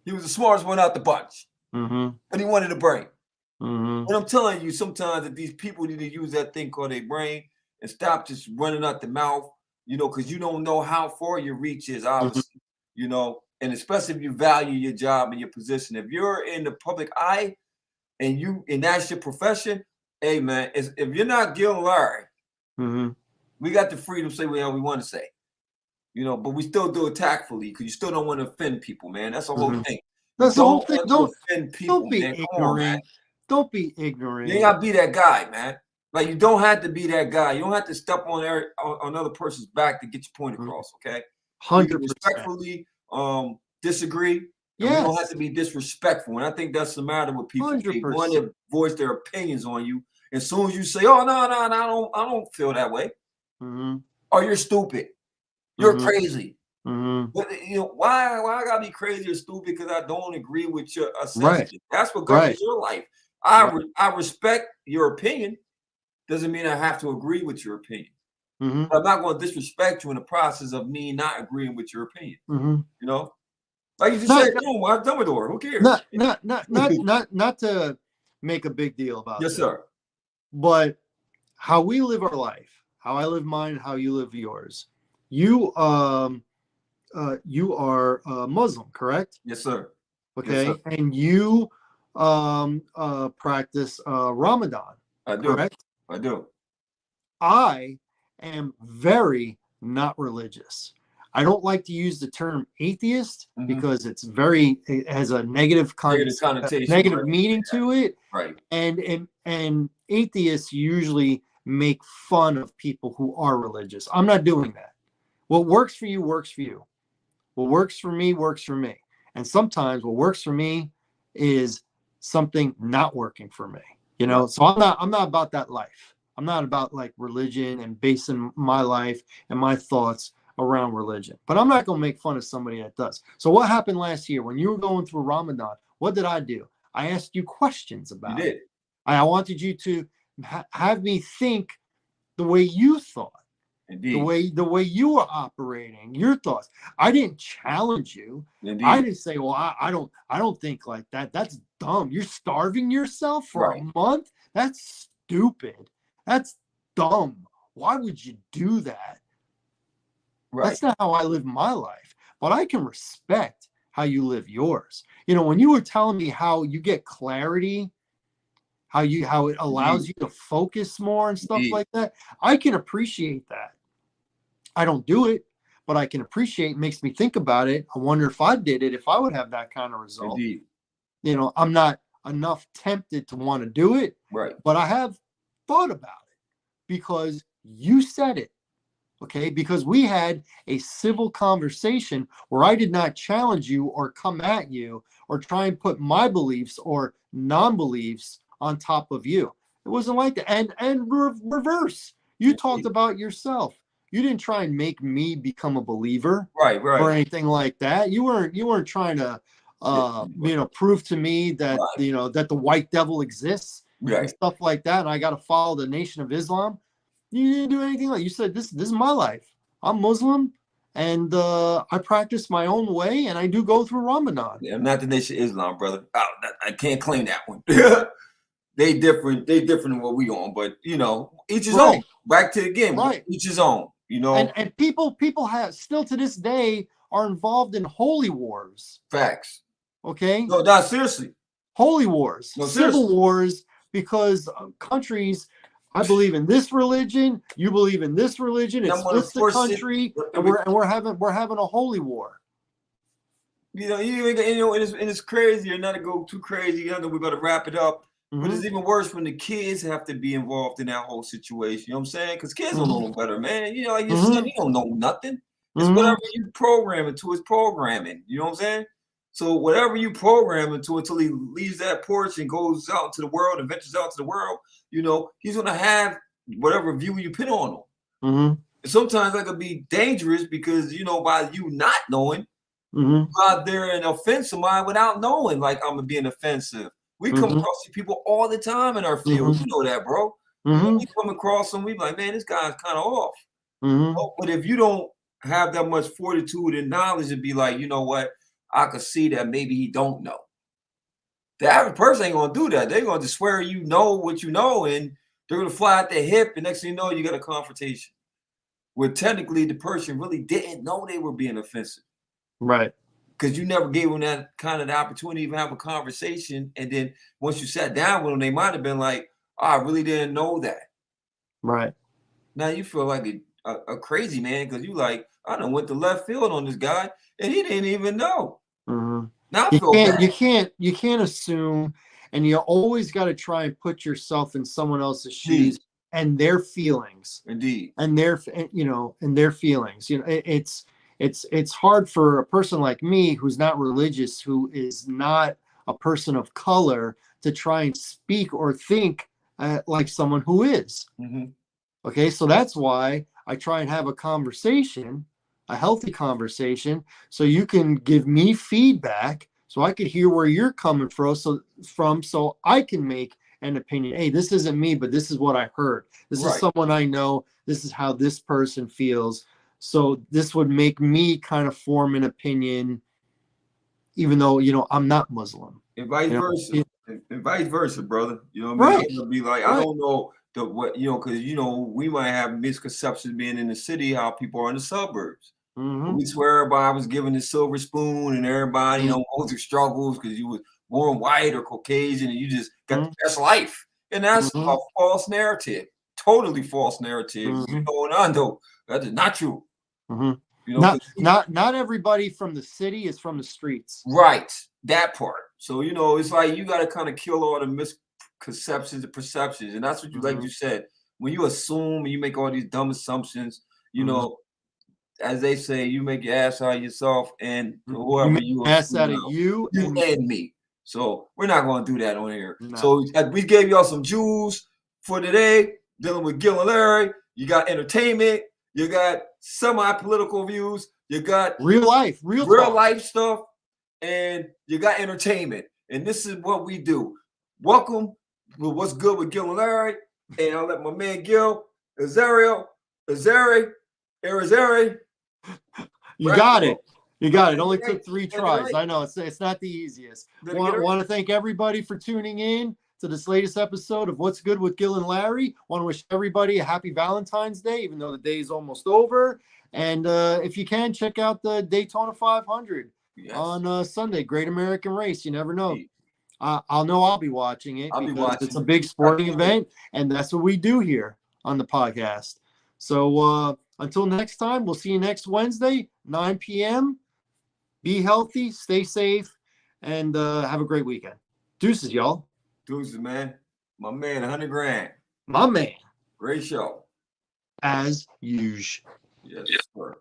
He was the smartest one out the bunch. Mm-hmm. But he wanted the brain. Mm-hmm. And I'm telling you, sometimes that these people need to use that thing called their brain and stop just running out the mouth, because you don't know how far your reach is, obviously, and especially if you value your job and your position. If you're in the public eye and that's your profession, hey man, if you're not Gil and Larry, Mm-hmm. we got the freedom to say whatever we want to say, but we still do it tactfully because you still don't want to offend people, man. That's the whole thing. That's the whole thing. Want to offend people, Don't be man. ignorant. Come on, man. Don't be ignorant. You ain't gotta be that guy, man. Like you don't have to be that guy. You don't have to step on another person's back to get your point across. Okay, 100%. Respectfully disagree. Yes. We don't have to be disrespectful, and I think that's the matter with people. 100%. They want to voice their opinions on you. As soon as you say, "Oh no, I don't feel that way," or "You're stupid," "You're crazy." But why I gotta be crazy or stupid because I don't agree with your assessment? Right. That's what governs your life. I respect your opinion. Doesn't mean I have to agree with your opinion. But I'm not going to disrespect you in the process of me not agreeing with your opinion. Like you just said, I'm Dumbledore. Who cares? Not to make a big deal about yes, this, sir. But how we live our life, how I live mine, how you live yours. You are Muslim, correct? Yes, sir. Okay, yes, sir. And you practice Ramadan. I do. Correct? I do. I am very not religious. I don't like to use the term atheist because it has a negative connotation, negative meaning to it. Right. And atheists usually make fun of people who are religious. I'm not doing that. What works for you works for you. What works for me works for me. And sometimes what works for me is something not working for me. So I'm not about that life. I'm not about like religion and basing my life and my thoughts around religion. But I'm not going to make fun of somebody that does. So what happened last year when you were going through Ramadan? What did I do? I asked you questions about it. I wanted you to have me think the way you thought. Indeed. The way you were operating, your thoughts. I didn't challenge you. Indeed. I didn't say, well, I don't think like that. That's dumb. You're starving yourself for a month? That's stupid. That's dumb. Why would you do that? Right. That's not how I live my life. But I can respect how you live yours. When you were telling me how you get clarity, how it allows you to focus more and stuff like that, I can appreciate that. I don't do it, but I can appreciate it. Makes me think about it. I wonder if I did it, if I would have that kind of result. Indeed. I'm not enough tempted to want to do it, right? But I have thought about it because you said it, okay? Because we had a civil conversation where I did not challenge you or come at you or try and put my beliefs or non-beliefs on top of you. It wasn't like that. And reverse. You talked about yourself. You didn't try and make me become a believer, right, or anything like that. You weren't trying to, prove to me that that the white devil exists and stuff like that. And I got to follow the Nation of Islam. You didn't do anything like you said. This is my life. I'm Muslim, and I practice my own way, and I do go through Ramadan. Yeah, I'm not the Nation of Islam, brother. I can't claim that one. They different than what we on, but each his own. Back to the game, each his own. And people have still to this day are involved in holy wars. Facts. Okay. No, seriously. Holy wars, no, civil wars, because countries. I believe in this religion. You believe in this religion. It splits the country, and we're having a holy war. And it's crazy. You're not to go too crazy. We're going to wrap it up. But it's even worse when the kids have to be involved in that whole situation. You know what I'm saying? Because kids don't know no better, man. Like your son, he don't know nothing. It's whatever you program into his programming. You know what I'm saying? So whatever you program into until he leaves that porch and goes out into the world and ventures out to the world, he's going to have whatever view you put on him. And sometimes that could be dangerous because, by you not knowing, you go out there and offend somebody without knowing, like I'm being offensive. We come across these people all the time in our field. You know that, bro. We come across them, we be like, man, this guy's kind of off. But if you don't have that much fortitude and knowledge to be like, you know what, I could see that maybe he don't know. The average person ain't gonna do that. They're gonna just swear you know what you know, and they're gonna fly at their hip, and next thing you know, you got a confrontation where technically the person really didn't know they were being offensive. Right. Because you never gave them that kind of the opportunity to even have a conversation. And then once you sat down with them, they might have been like, oh, I really didn't know that. Right. Now you feel like a crazy man because you like, I done went to left field on this guy and he didn't even know. Now I feel bad. You can't assume, and you always got to try and put yourself in someone else's shoes and their feelings. Indeed. And their feelings. You know, it's hard for a person like me who's not religious, who is not a person of color, to try and speak or think like someone who is. Okay, so that's why I try and have a conversation, a healthy conversation, so you can give me feedback, so I could hear where you're coming from, so I can make an opinion. Hey, this isn't me, but this is what I heard. This is someone I know. This is how this person feels. So this would make me kind of form an opinion, even though, you know, I'm not Muslim. And vice versa. And vice versa, brother. You know what I mean? It'll be like, I don't know what, you know, because, you know, we might have misconceptions being in the city, how people are in the suburbs. We swear everybody was given the silver spoon and everybody, you know, goes through struggles because you was born white or Caucasian and you just got the best life. And that's a false narrative. Totally false narrative. You know, and I know that is not true. You know, not everybody from the city is from the streets. Right. That part. So, you know, it's like you got to kind of kill all the misconceptions and perceptions. And that's what you, like you said, when you assume and you make all these dumb assumptions, you know, as they say, you make your ass out of yourself and whoever you ass out of you and me. So we're not going to do that on here. No. So we gave y'all some jewels for today, dealing with Gil and Larry. You got entertainment. You got semi-political views. You got real life stuff. And you got entertainment. And this is what we do. Welcome to What's Good with Gil and Larry. And I'll let my man Gil, Azario, Arizari. You got it. It only took 3 tries. I know it's not the easiest. Want to thank everybody for tuning in to this latest episode of What's Good with Gil and Larry. Want to wish everybody a happy Valentine's Day, even though the day is almost over. And if you can, check out the Daytona 500 on Sunday. Great American race. You never know. I'll be watching it because it's a big sporting event, and that's what we do here on the podcast. So until next time, we'll see you next Wednesday, 9 p.m. Be healthy, stay safe, and have a great weekend. Deuces, y'all. Deuces, man. My man, 100 grand. My man. Great show. As usual. Yes, sir.